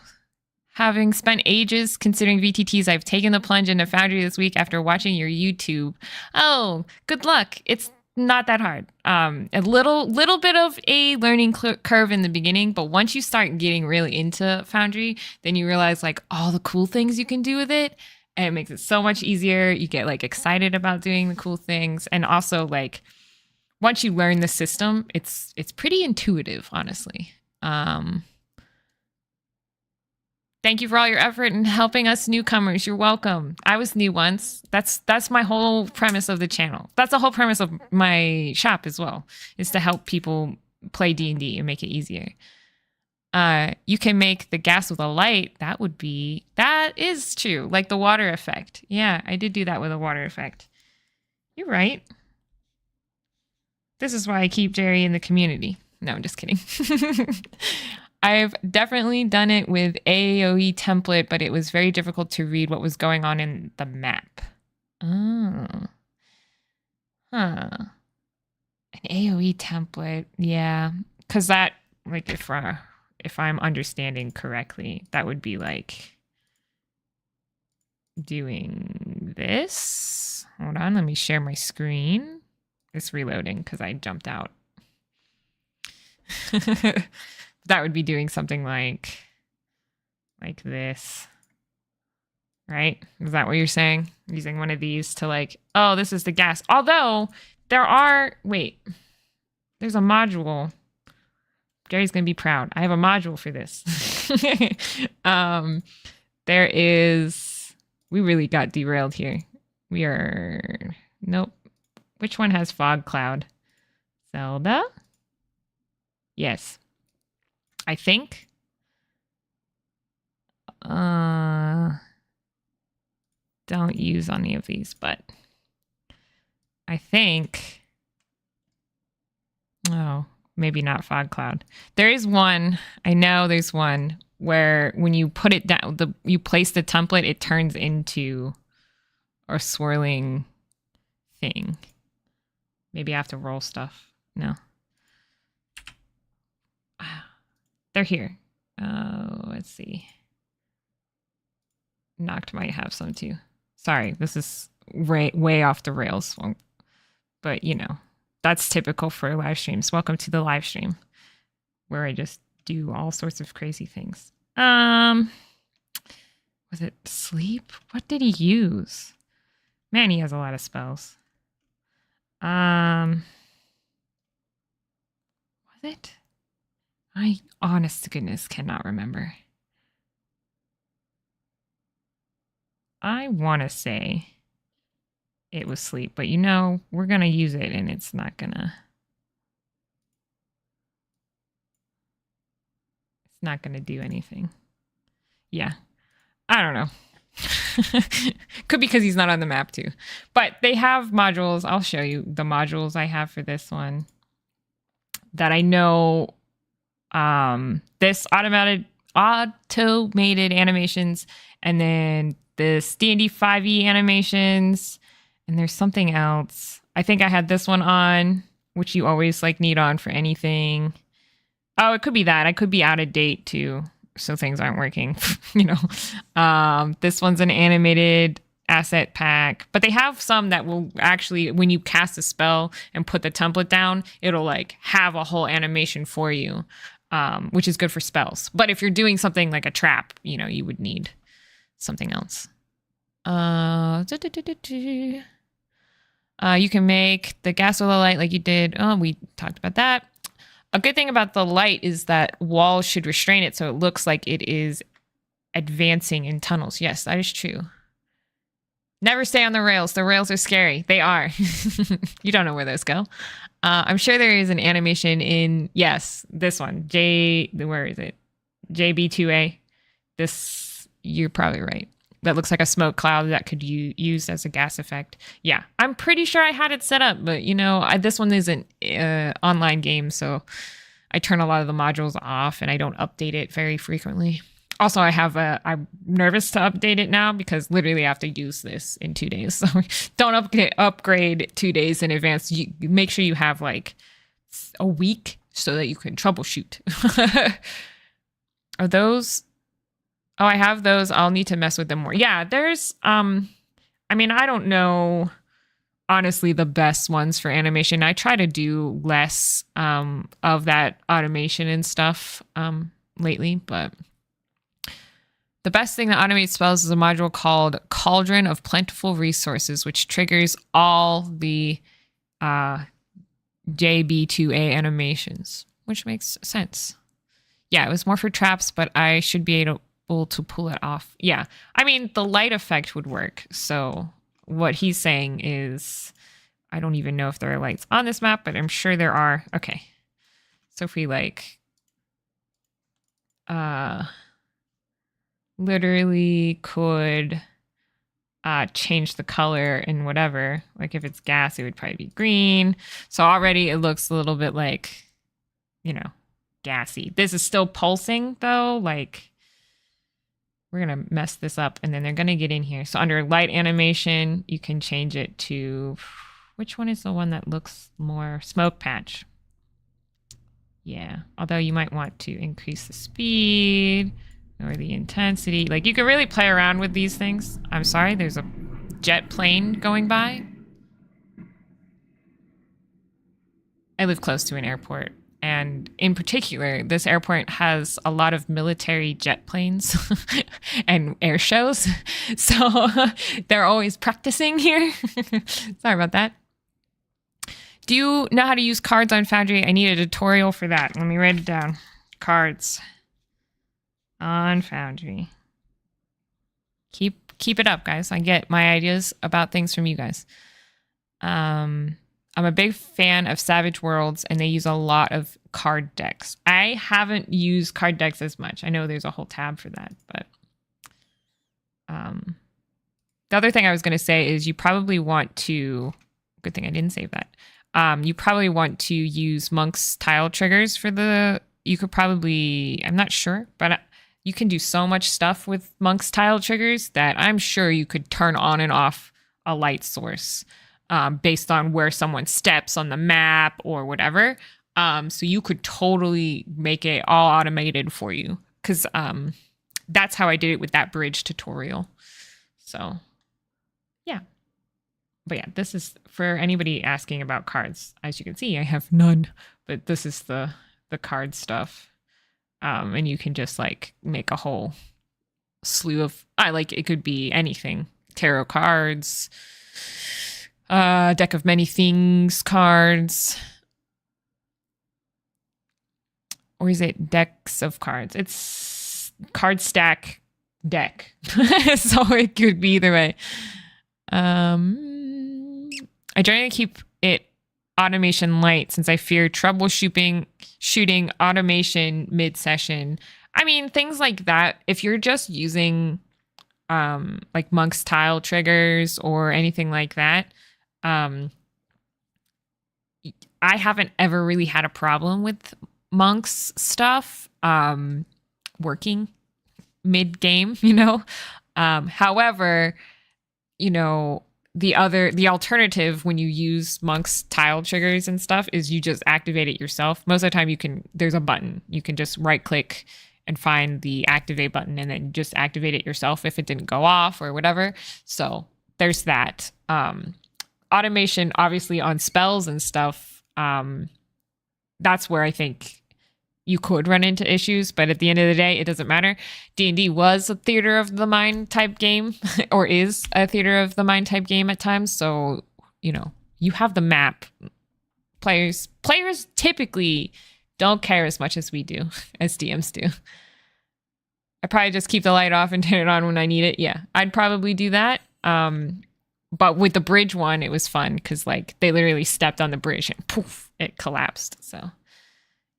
Having spent ages considering VTTs, I've taken the plunge into Foundry this week after watching your YouTube. Oh, good luck. It's not that hard. A little bit of a learning curve in the beginning, but once you start getting really into Foundry, then you realize like all the cool things you can do with it, and it makes it so much easier. You get like excited about doing the cool things, and also like once you learn the system, it's pretty intuitive, honestly. Thank you for all your effort in helping us newcomers. You're welcome. I was new once. That's my whole premise of the channel. That's the whole premise of my shop as well, is to help people play D&D and make it easier. You can make the gas with a light. That is true. Like the water effect. Yeah, I did do that with a water effect. You're right. This is why I keep Jerry in the community. No, I'm just kidding. I've definitely done it with AOE template, but it was very difficult to read what was going on in the map. Oh. Huh. An AOE template. Yeah. Because that, like, if I'm understanding correctly, that would be like doing this. Hold on, let me share my screen. It's reloading because I jumped out. That would be doing something like this, right? Is that what you're saying? Using one of these to like, oh, this is the gas. Although there's a module. Jerry's going to be proud. I have a module for this. We really got derailed here. Nope. Which one has fog cloud? Zelda? Yes. I think. Don't use any of these, but I think. Oh, maybe not fog cloud. There is one. I know there's one where when you put it down, you place the template, it turns into a swirling thing. Maybe I have to roll stuff. No. They're here. Let's see. Noct might have some too. Sorry, this is way off the rails. But, you know, that's typical for live streams. Welcome to the live stream where I just do all sorts of crazy things. Was it sleep? What did he use? Man, he has a lot of spells. Was it? I, honest to goodness, cannot remember. I want to say it was sleep, but you know, we're going to use it and it's not going to do anything. Yeah. I don't know. Could be because he's not on the map too. But they have modules. I'll show you the modules I have for this one that I know. This automated animations, and then this D&D 5e animations, and there's something else. I think I had this one on, which you always like need on for anything. Oh, it could be that. I could be out of date too, so things aren't working. This one's an animated asset pack, but they have some that will actually, when you cast a spell and put the template down, it'll like have a whole animation for you, which is good for spells. But if you're doing something like a trap, you would need something else. You can make the gas with a light like you did. Oh, we talked about that. A good thing about the light is that walls should restrain it so it looks like it is advancing in tunnels. Yes, that is true. Never stay on the rails. The rails are scary. They are. You don't know where those go. I'm sure there is an animation in, yes, this one. Where is it? JB2A. This, you're probably right. That looks like a smoke cloud that could be used as a gas effect. Yeah, I'm pretty sure I had it set up, but this one isn't an online game, so I turn a lot of the modules off and I don't update it very frequently. Also, I'm nervous to update it now because literally I have to use this in 2 days. So don't upgrade 2 days in advance. You make sure you have like a week so that you can troubleshoot. Are those? Oh, I have those. I'll need to mess with them more. Yeah, there's, I don't know, honestly, the best ones for animation. I try to do less of that automation and stuff lately, but the best thing that automates spells is a module called Cauldron of Plentiful Resources, which triggers all the JB2A animations, which makes sense. Yeah, it was more for traps, but I should be able to pull it off. Yeah, the light effect would work. So what he's saying is, I don't even know if there are lights on this map, but I'm sure there are. Okay, so if we literally could change the color and whatever, like if it's gas, it would probably be green. So already it looks a little bit like, gassy. This is still pulsing though, like we're going to mess this up and then they're going to get in here. So under light animation, you can change it to, which one is the one that looks more smoke patch? Yeah, although you might want to increase the speed or the intensity. Like you can really play around with these things. I'm sorry, there's a jet plane going by. I live close to an airport. And in particular, this airport has a lot of military jet planes and air shows. So they're always practicing here. Sorry about that. Do you know how to use cards on Foundry? I need a tutorial for that. Let me write it down. Cards on Foundry. Keep it up, guys. I get my ideas about things from you guys. I'm a big fan of Savage Worlds, and they use a lot of card decks. I haven't used card decks as much. I know there's a whole tab for that, but the other thing I was going to say is you probably want to, good thing I didn't save that. You probably want to use Monk's tile triggers for you could probably, I'm not sure, but you can do so much stuff with Monk's tile triggers that I'm sure you could turn on and off a light source. Based on where someone steps on the map or whatever. So you could totally make it all automated for you. Because that's how I did it with that bridge tutorial. So, yeah. But yeah, this is for anybody asking about cards. As you can see, I have none. But this is the card stuff. And you can just make a whole slew of... it could be anything. Tarot cards... deck of many things cards, or is it decks of cards? It's card stack deck. So it could be either way. I generally keep it automation light since I fear shooting automation mid-session. Things like that. If you're just using Monk's tile triggers or anything like that, I haven't ever really had a problem with Monk's stuff working mid game, you know. However, you know, the alternative when you use Monk's tile triggers and stuff is you just activate it yourself. Most of the time there's a button. You can just right click and find the activate button and then just activate it yourself if it didn't go off or whatever. So there's that. Automation, obviously, on spells and stuff, that's where I think you could run into issues, but at the end of the day, it doesn't matter. D&D was a theater of the mind type game, or is a theater of the mind type game at times. So, you know, you have the map. Players typically don't care as much as we do, as DMs do. I probably just keep the light off and turn it on when I need it. Yeah, I'd probably do that. But with the bridge one, it was fun because like they literally stepped on the bridge and poof, it collapsed. So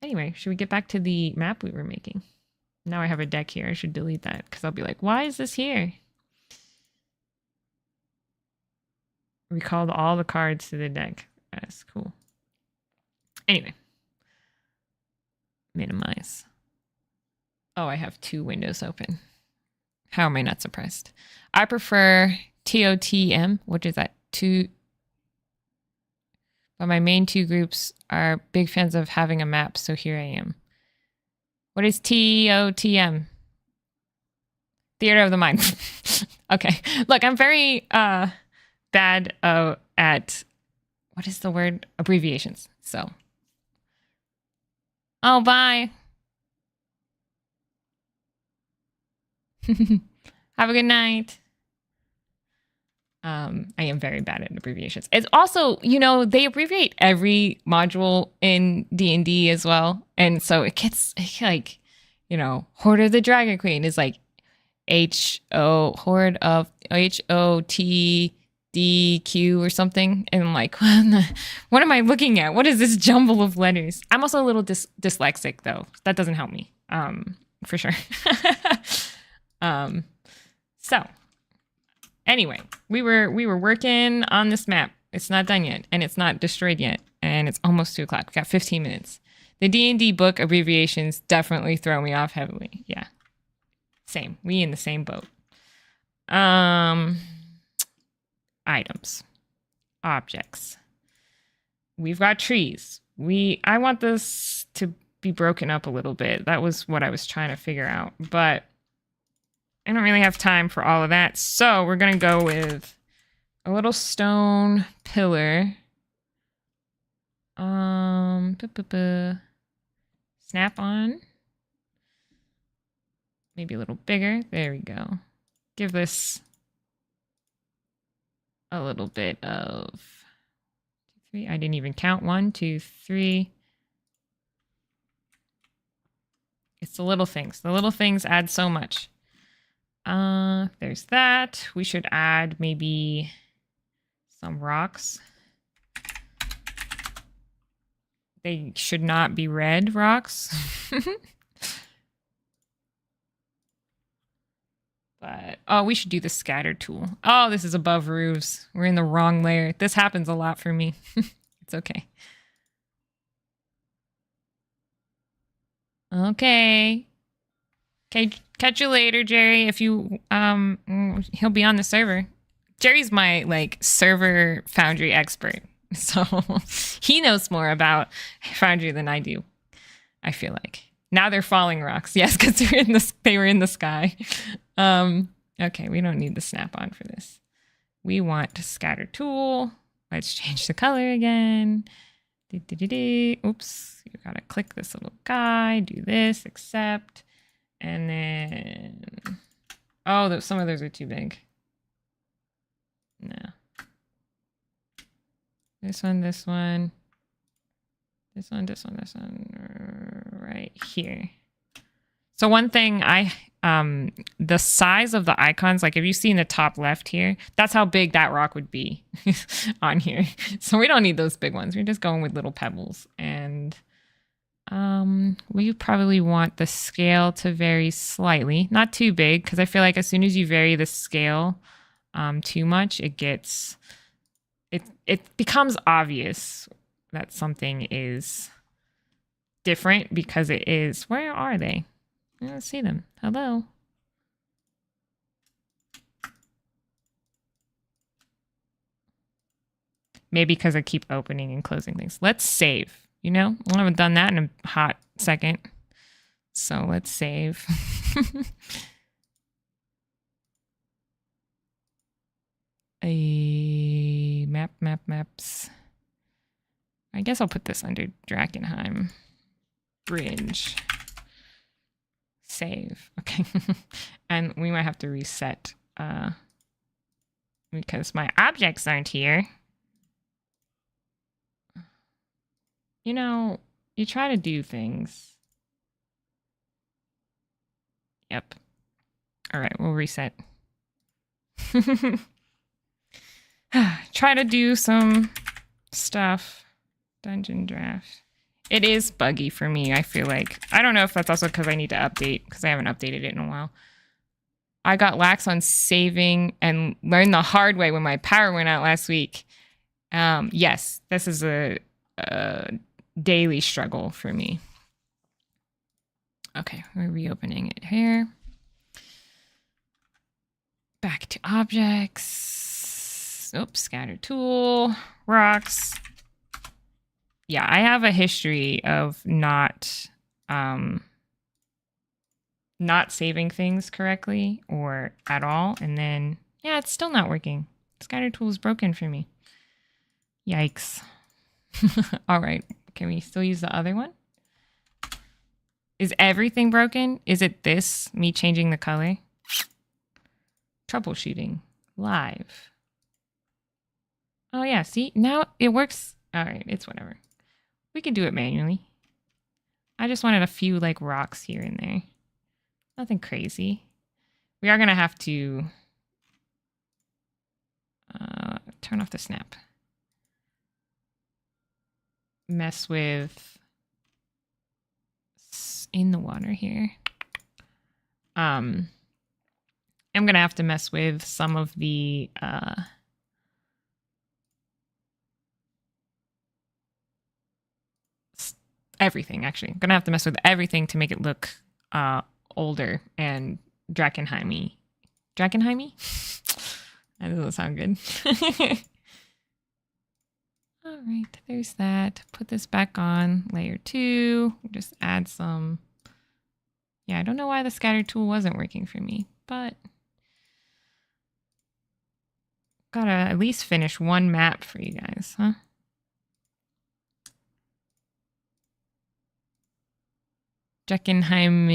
anyway, should we get back to the map we were making? Now I have a deck here. I should delete that because I'll be like, why is this here? Recalled all the cards to the deck. That's cool. Anyway. Minimize. Oh, I have 2 windows open. How am I not surprised? I prefer TOTM, which is that 2. But my main 2 groups are big fans of having a map, so here I am. What is TOTM? Theater of the Mind. Okay. Look, I'm very bad at, what is the word? Abbreviations. So. Oh, bye. Have a good night. I am very bad at abbreviations. It's also, you know, they abbreviate every module in D&D as well. And so it gets like, you know, Horde of the Dragon Queen is like Horde of HOTDQ or something. And I'm like, what am I looking at? What is this jumble of letters? I'm also a little dyslexic though. That doesn't help me. For sure. So anyway, we were working on this map. It's not done yet, and it's not destroyed yet, and it's almost 2 o'clock. We got 15 minutes. The D&D book abbreviations definitely throw me off heavily. Yeah, same. We in the same boat. Items, objects. We've got trees. I want this to be broken up a little bit. That was what I was trying to figure out, but I don't really have time for all of that. So we're going to go with a little stone pillar. Snap on. Maybe a little bigger. There we go. Give this a little bit of 3. I didn't even count. 1, 2, 3. It's the little things. The little things add so much. There's that. We should add maybe some rocks. They should not be red rocks. But, oh, we should do the scatter tool. Oh, this is above roofs. We're in the wrong layer. This happens a lot for me. It's okay. Okay. Okay, catch you later, Jerry. If you, he'll be on the server. Jerry's my, like, server Foundry expert. So he knows more about Foundry than I do, I feel like. Now they're falling rocks. Yes, because they were in the sky. Okay, we don't need the snap-on for this. We want to scatter tool. Let's change the color again. Oops, you gotta click this little guy, do this, accept. And then, oh, some of those are too big. No. This one, this one. This one, this one, this one. Right here. So one thing the size of the icons, like if you see in the top left here, that's how big that rock would be on here. So we don't need those big ones. We're just going with little pebbles. And we probably want the scale to vary slightly, not too big, because I feel like as soon as you vary the scale too much, it becomes obvious that something is different because it is. Where are they? I don't see them. Hello. Maybe because I keep opening and closing things. Let's save. You know, I haven't done that in a hot second. So let's save. A maps. I guess I'll put this under Drakenheim. Bridge. Save. Okay. And we might have to reset because my objects aren't here. You know, you try to do things. Yep. All right, we'll reset. Try to do some stuff. Dungeon draft. It is buggy for me, I feel like. I don't know if that's also because I need to update, because I haven't updated it in a while. I got lax on saving and learned the hard way when my power went out last week. Yes, this is a daily struggle for me. Okay, we're reopening it here. Back to objects. Oops, scatter tool, rocks. Yeah, I have a history of not saving things correctly or at all. And then, yeah, it's still not working. Scatter tool is broken for me. Yikes. All right. Can we still use the other one? Is everything broken? Is it this? Me changing the color? Troubleshooting. Live. Oh, yeah. See? Now it works. All right. It's whatever. We can do it manually. I just wanted a few, like, rocks here and there. Nothing crazy. We are going to have to turn off the snap. Mess with in the water here. I'm going to have to mess with some of the everything, actually. I'm going to have to mess with everything to make it look older and Drakenheim-y. Drakenheim-y? That doesn't sound good. All right, there's that. Put this back on layer 2. Just add some. Yeah, I don't know why the scatter tool wasn't working for me, but gotta at least finish one map for you guys, huh? Drakenheim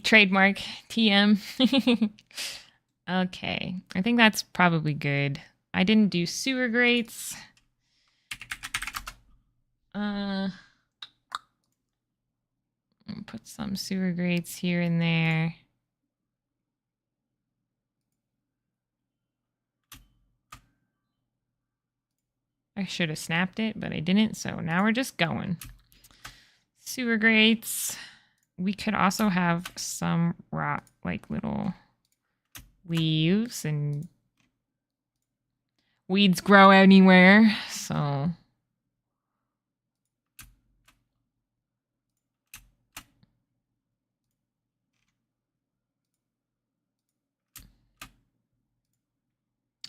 trademark TM. Okay, I think that's probably good. I didn't do sewer grates. Put some sewer grates here and there. I should have snapped it, but I didn't, so now we're just going. Sewer grates. We could also have some rock, like little leaves, and weeds grow anywhere, so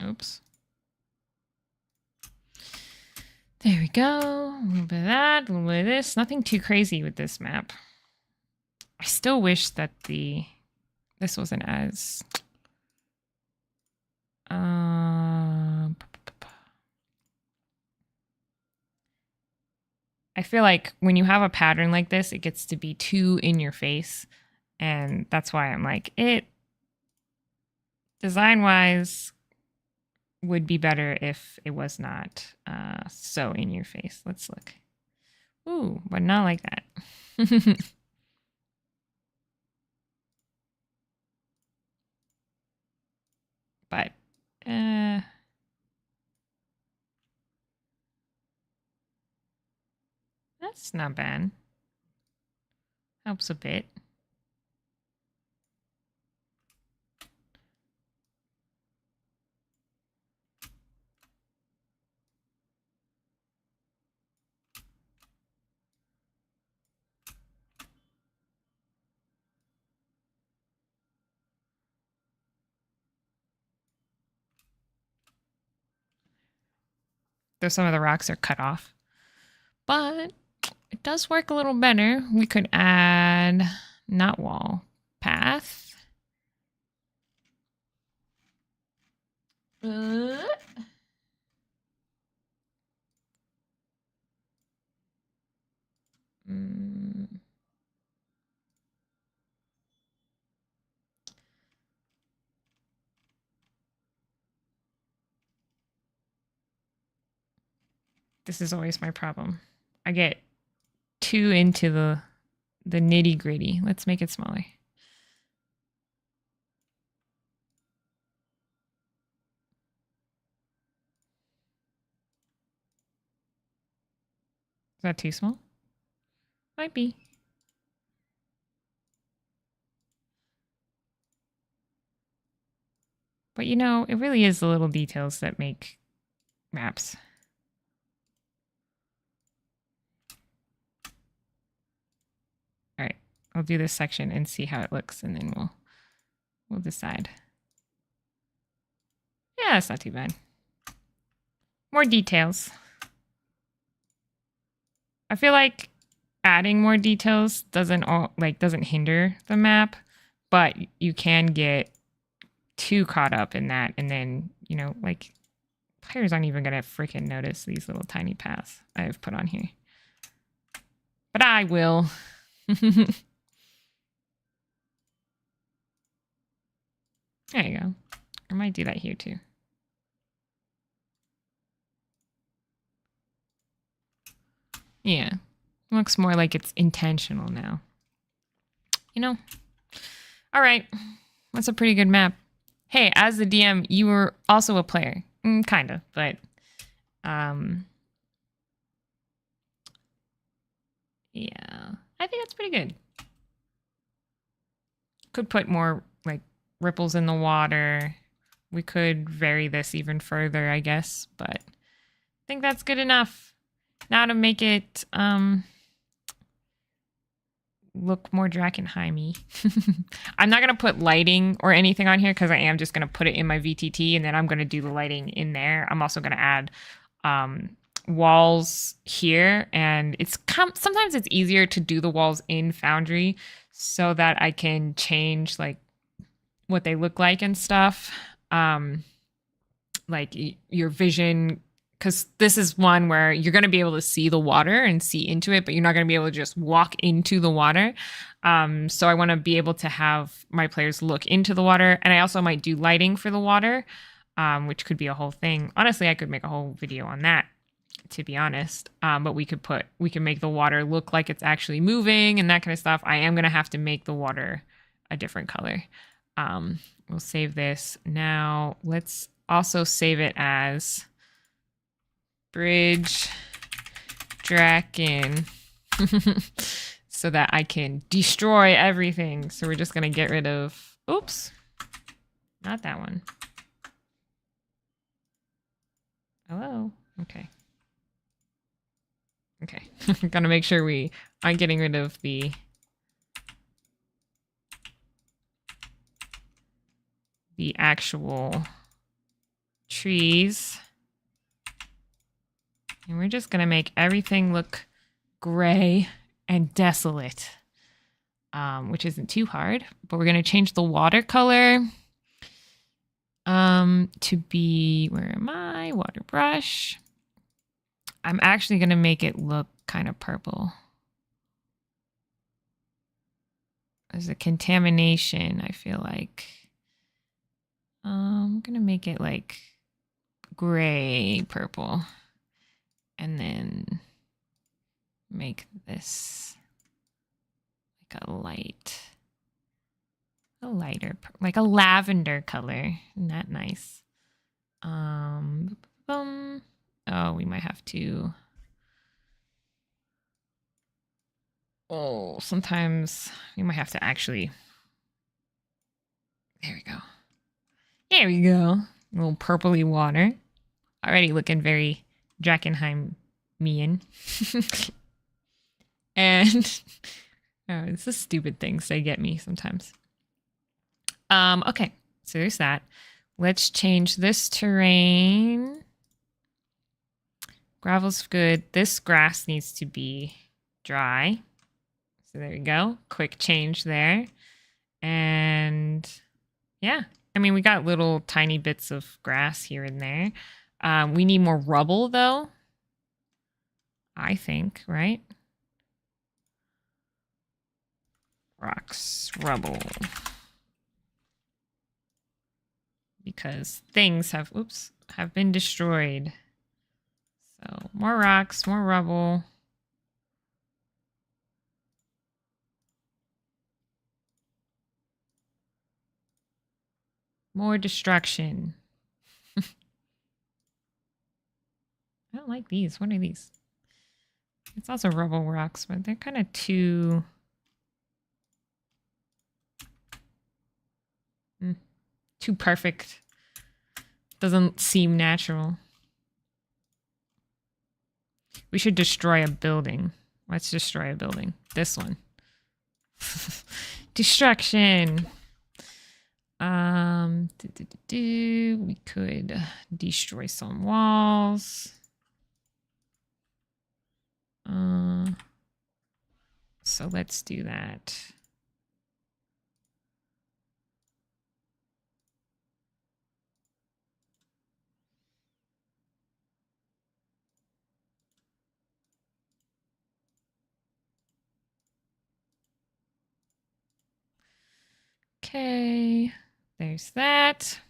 oops. There we go. A little bit of that, a little bit of this. Nothing too crazy with this map. I still wish that this wasn't as I feel like when you have a pattern like this, it gets to be too in your face. And that's why I'm like, it design-wise would be better if it was not so in your face. Let's look. Ooh, but not like that. But that's not bad. Helps a bit. though some of the rocks are cut off. But it does work a little better. We could add, not wall, path. This is always my problem. I get too into the nitty gritty. Let's make it smaller. Is that too small? Might be. But you know, it really is the little details that make maps. All right, I'll do this section and see how it looks, and then we'll decide. Yeah, that's not too bad. More details. I feel like adding more details doesn't hinder the map, but you can get too caught up in that, and then, you know, like, players aren't even gonna freaking notice these little tiny paths I've put on here. But I will. There you go. I might do that here too. Yeah. Looks more like it's intentional now. You know? All right. That's a pretty good map. Hey, as the DM, you were also a player. Kind of, but... yeah. I think that's pretty good. Could put more, like, ripples in the water. We could vary this even further, I guess, but I think that's good enough. Now to make it look more Drakenheim-y. I'm not going to put lighting or anything on here because I am just going to put it in my VTT, and then I'm going to do the lighting in there. I'm also going to add walls here, and sometimes it's easier to do the walls in Foundry so that I can change like what they look like and stuff. Like your vision, because this is one where you're going to be able to see the water and see into it, but you're not going to be able to just walk into the water. So I want to be able to have my players look into the water, and I also might do lighting for the water, which could be a whole thing. Honestly, I could make a whole video on that, to be honest. But we can make the water look like it's actually moving and that kind of stuff. I am going to have to make the water a different color. We'll save this. Now let's also save it as Bridge Draken so that I can destroy everything. So we're just going to get rid of, oops, not that one. Hello. Okay. Okay. Gotta make sure we aren't getting rid of the actual trees. And we're just gonna make everything look gray and desolate, which isn't too hard, but we're gonna change the watercolor to be, where am I? Water brush. I'm actually gonna make it look kind of purple. There's a contamination, I feel like. I'm gonna make it like gray purple, and then make this like a lighter, like a lavender color. Isn't that nice? Oh, we might have to. Oh, sometimes we might have to actually. There we go. There we go. A little purpley water. Already looking very Drakenheim-ian. And oh, it's the stupid things they get me sometimes. Okay, so there's that. Let's change this terrain Gravel's good. This grass needs to be dry. So there we go. Quick change there. And yeah, I mean, we got little tiny bits of grass here and there. We need more rubble though, I think, right? Rocks, rubble. Because things have been destroyed. So more rocks, more rubble. More destruction. I don't like these. What are these? It's also rubble rocks, but they're kind of too... too perfect. Doesn't seem natural. We should destroy a building. Let's destroy a building. This one. Destruction. We could destroy some walls. So let's do that. Okay, there's that.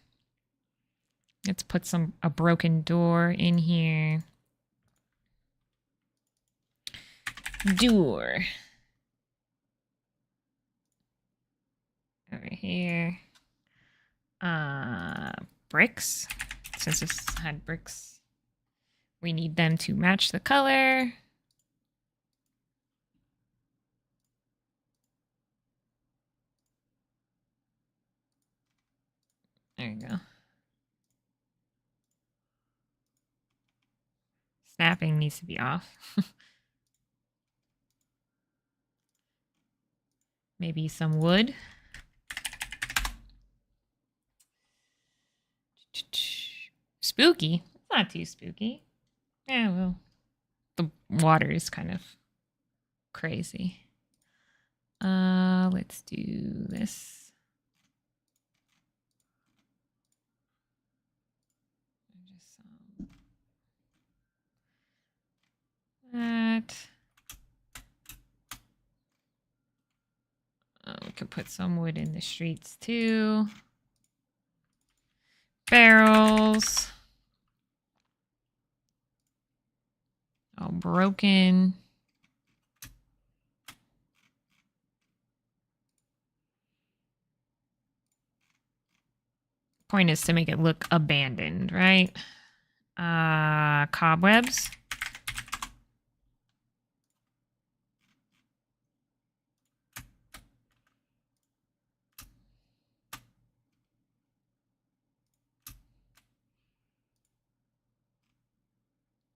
Let's put a broken door in here. Door. Over here. Bricks. Since this had bricks, we need them to match the color. There you go. Snapping needs to be off. Maybe some wood. Spooky. It's not too spooky. Yeah, well, the water is kind of crazy. Let's do this. That. We could put some wood in the streets too. Barrels. All broken. Point is to make it look abandoned, right? Cobwebs.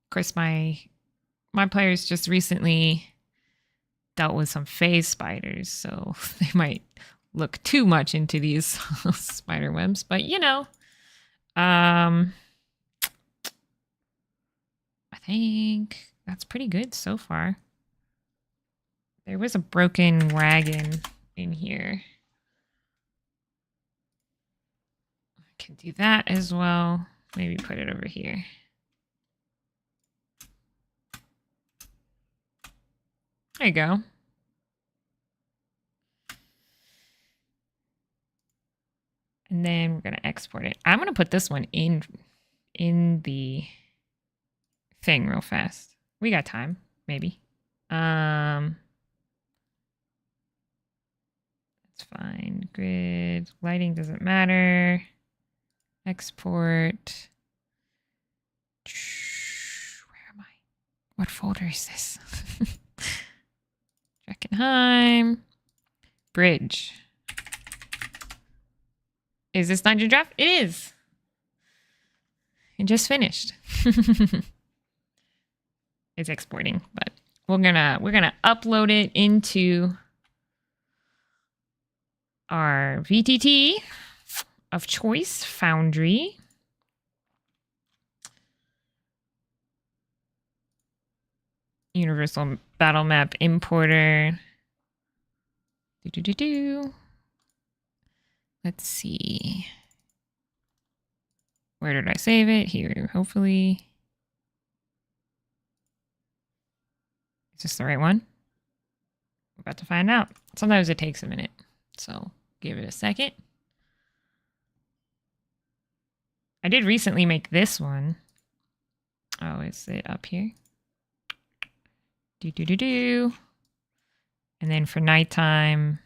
Of course, my players just recently dealt with some phase spiders, so they might look too much into these spider webs, but you know, I think that's pretty good so far. There was a broken wagon in here. I can do that as well. Maybe put it over here. There you go. And then we're going to export it. I'm going to put this one in the thing real fast. We got time, maybe. That's fine. Grid. Lighting doesn't matter. Export. Where am I? What folder is this? Dreckenheim. Bridge. Is this dungeon draft? It is. It just finished. It's exporting, but we're gonna upload it into our VTT of choice, Foundry. Universal battle map importer. Let's see. Where did I save it? Here, hopefully. Is this the right one? We're about to find out. Sometimes it takes a minute, so give it a second. I did recently make this one. Oh, is it up here? And then for nighttime,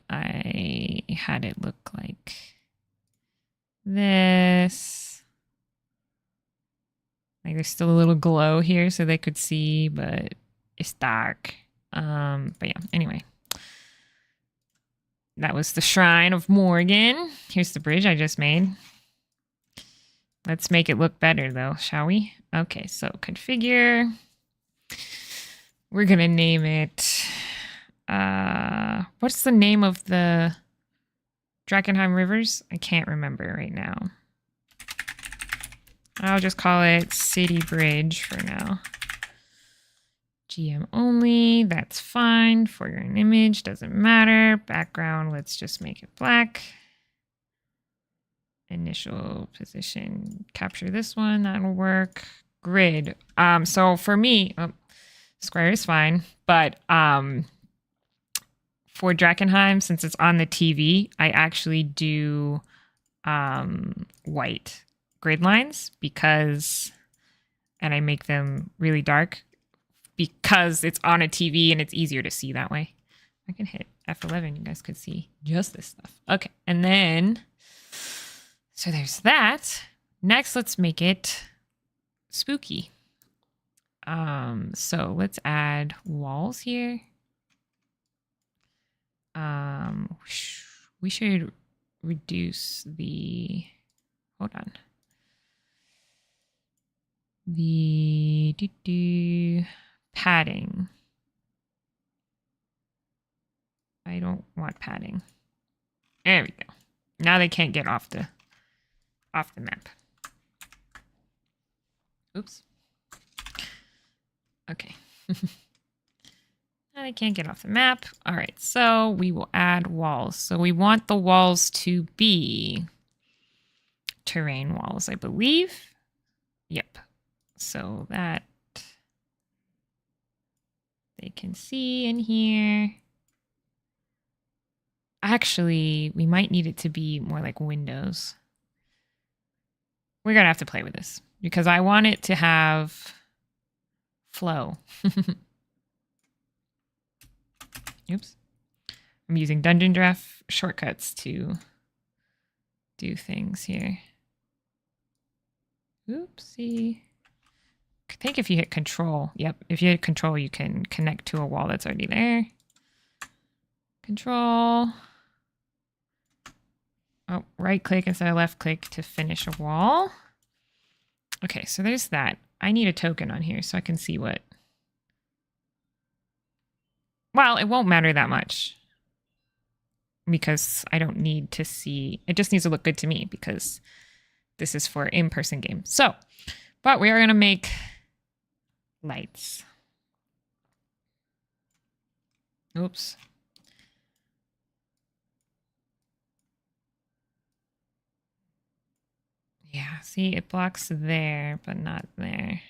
I had it look like this. Like there's still a little glow here so they could see, but it's dark. But yeah, anyway. That was the Shrine of Morgan. Here's the bridge I just made. Let's make it look better though, shall we? Okay, so configure. We're gonna name it, what's the name of the Drakkenheim Rivers? I can't remember right now. I'll just call it City Bridge for now. GM only, that's fine. For your image, doesn't matter. Background, let's just make it black. Initial position, capture this one, that'll work. Grid. So for me, square is fine, but for Drakkenheim, since it's on the TV, I actually do white grid lines because, and I make them really dark because it's on a TV and it's easier to see that way. I can hit F11, you guys could see just this stuff. Okay, and then, so there's that. Next, let's make it spooky. So let's add walls here. We should reduce the, hold on. The padding. I don't want padding. There we go. Now they can't get off the map. Oops. Okay. Now they can't get off the map. All right, so we will add walls. So we want the walls to be terrain walls, I believe. Yep. So that they can see in here. Actually, we might need it to be more like windows. We're going to have to play with this because I want it to have flow. Oops. I'm using Dungeon Draft shortcuts to do things here. Oopsie. I think if you hit Control, yep, if you hit Control, you can connect to a wall that's already there. Control. Oh, right click instead of left click to finish a wall. Okay, so there's that. I need a token on here so I can see what. Well, it won't matter that much because I don't need to see. It just needs to look good to me because this is for in-person game. So, but we are going to make lights. Oops. Yeah, see, it blocks there, but not there.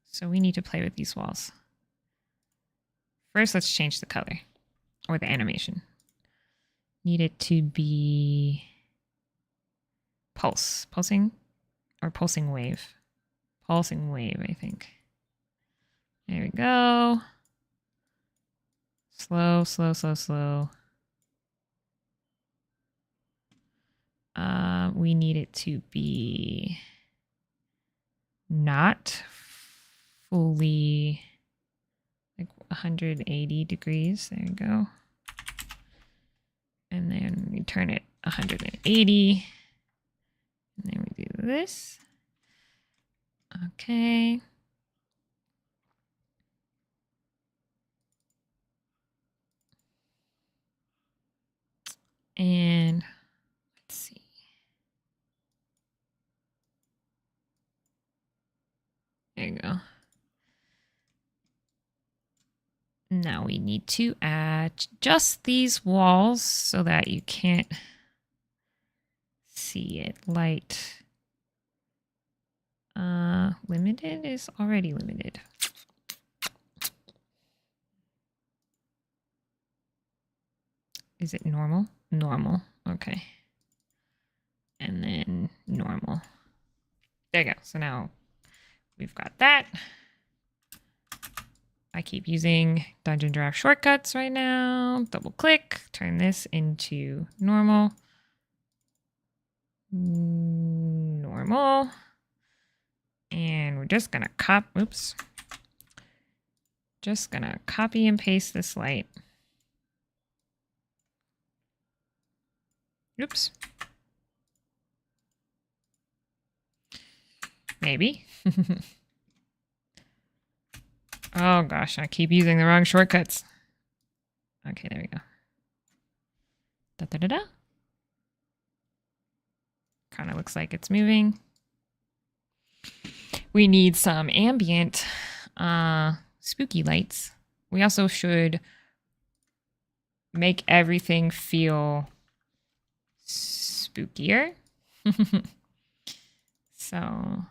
So we need to play with these walls. First, let's change the color or the animation. Need it to be pulsing or pulsing wave. Pulsing wave, I think. There we go. Slow, slow, slow, slow. We need it to be not fully like 180 degrees. There we go. And then we turn it 180. And then we do this. Okay. And let's see. Now we need to add just these walls so that you can't see it. Light. Limited is already limited. Is it normal? Normal. Okay. And then normal. There you go. So now we've got that. I keep using Dungeon Draft shortcuts right now. Double click, turn this into normal. Normal. And we're just gonna just gonna copy and paste this light. Oops. Maybe. Oh gosh, I keep using the wrong shortcuts. Okay, there we go. Da-da-da-da. Kind of looks like it's moving. We need some ambient spooky lights. We also should make everything feel spookier. So,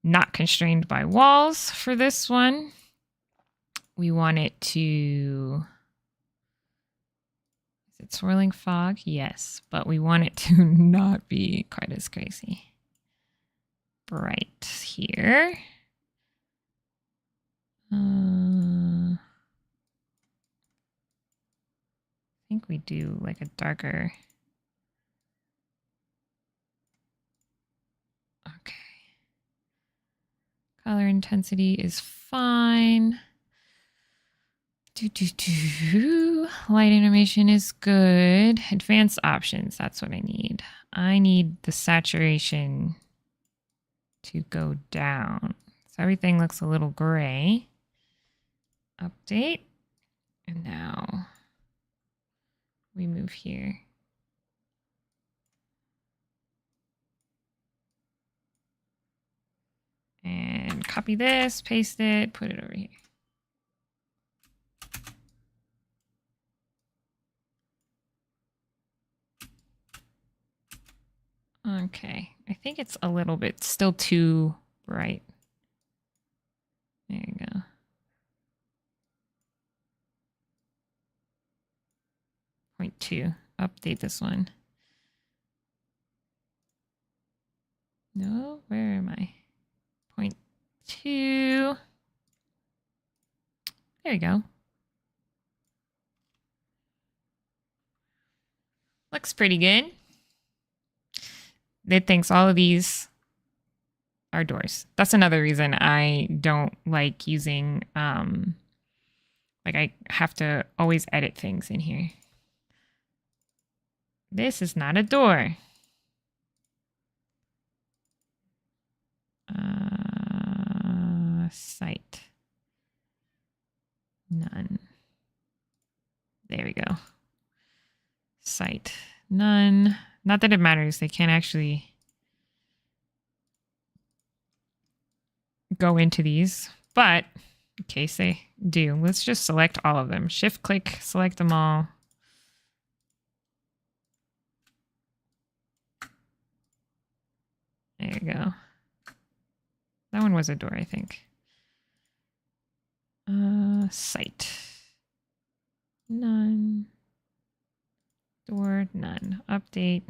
not constrained by walls for this one. We want it to... Is it swirling fog? Yes, but we want it to not be quite as crazy. Bright here. I think we do like a darker... Okay. Color intensity is fine. Light animation is good. Advanced options, that's what I need. I need the saturation to go down. So everything looks a little gray. Update. And now we move here. And copy this, paste it, put it over here. Okay, I think it's a little bit still too bright. There you go. Point 2. Update this one. No, where am I? 0.2. There you go. Looks pretty good. It thinks all of these are doors. That's another reason I don't like using, like I have to always edit things in here. This is not a door. Site. None. There we go. Site. None. Not that it matters. They can't actually go into these, but in case they do, let's just select all of them. Shift click, select them all. There you go. That one was a door, I think. Site. None. Door, none. Update.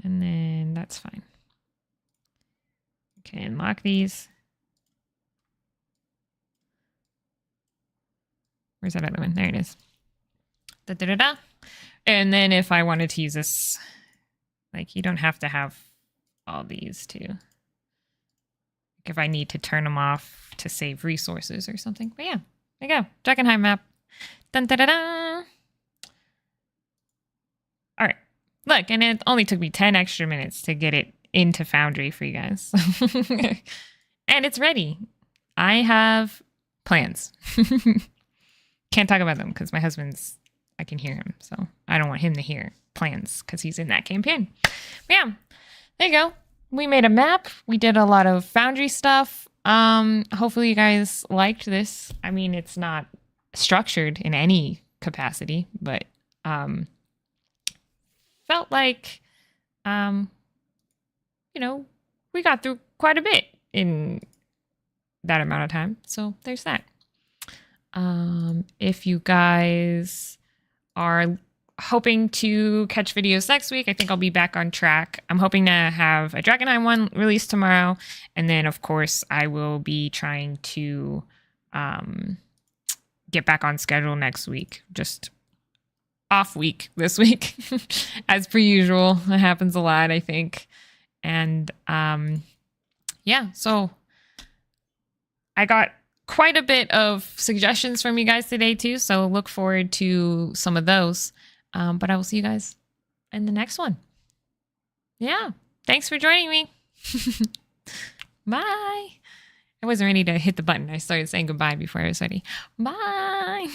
And then that's fine. Okay, unlock these. Where's that other one? There it is. Da-da-da-da. And then if I wanted to use this, like you don't have to have all these too. Like if I need to turn them off to save resources or something. But yeah, there you go. Jackenheim map. Dun da da da. All right. Look, and it only took me 10 extra minutes to get it into Foundry for you guys. And it's ready. I have plans. Can't talk about them because my husband's, I can hear him. So I don't want him to hear plans because he's in that campaign. But yeah, there you go. We made a map. We did a lot of Foundry stuff. Hopefully you guys liked this. I mean, it's not structured in any capacity, but felt like you know, we got through quite a bit in that amount of time. So there's that. If you guys are hoping to catch videos next week, I think I'll be back on track. I'm hoping to have a Dragonite one released tomorrow. And then, of course, I will be trying to get back on schedule next week. Just off week this week, as per usual. It happens a lot, I think. And yeah, so I got quite a bit of suggestions from you guys today too, so look forward to some of those. But I will see you guys in the next one. Yeah, thanks for joining me. Bye. I wasn't ready to hit the button. I started saying goodbye before I was ready. Bye.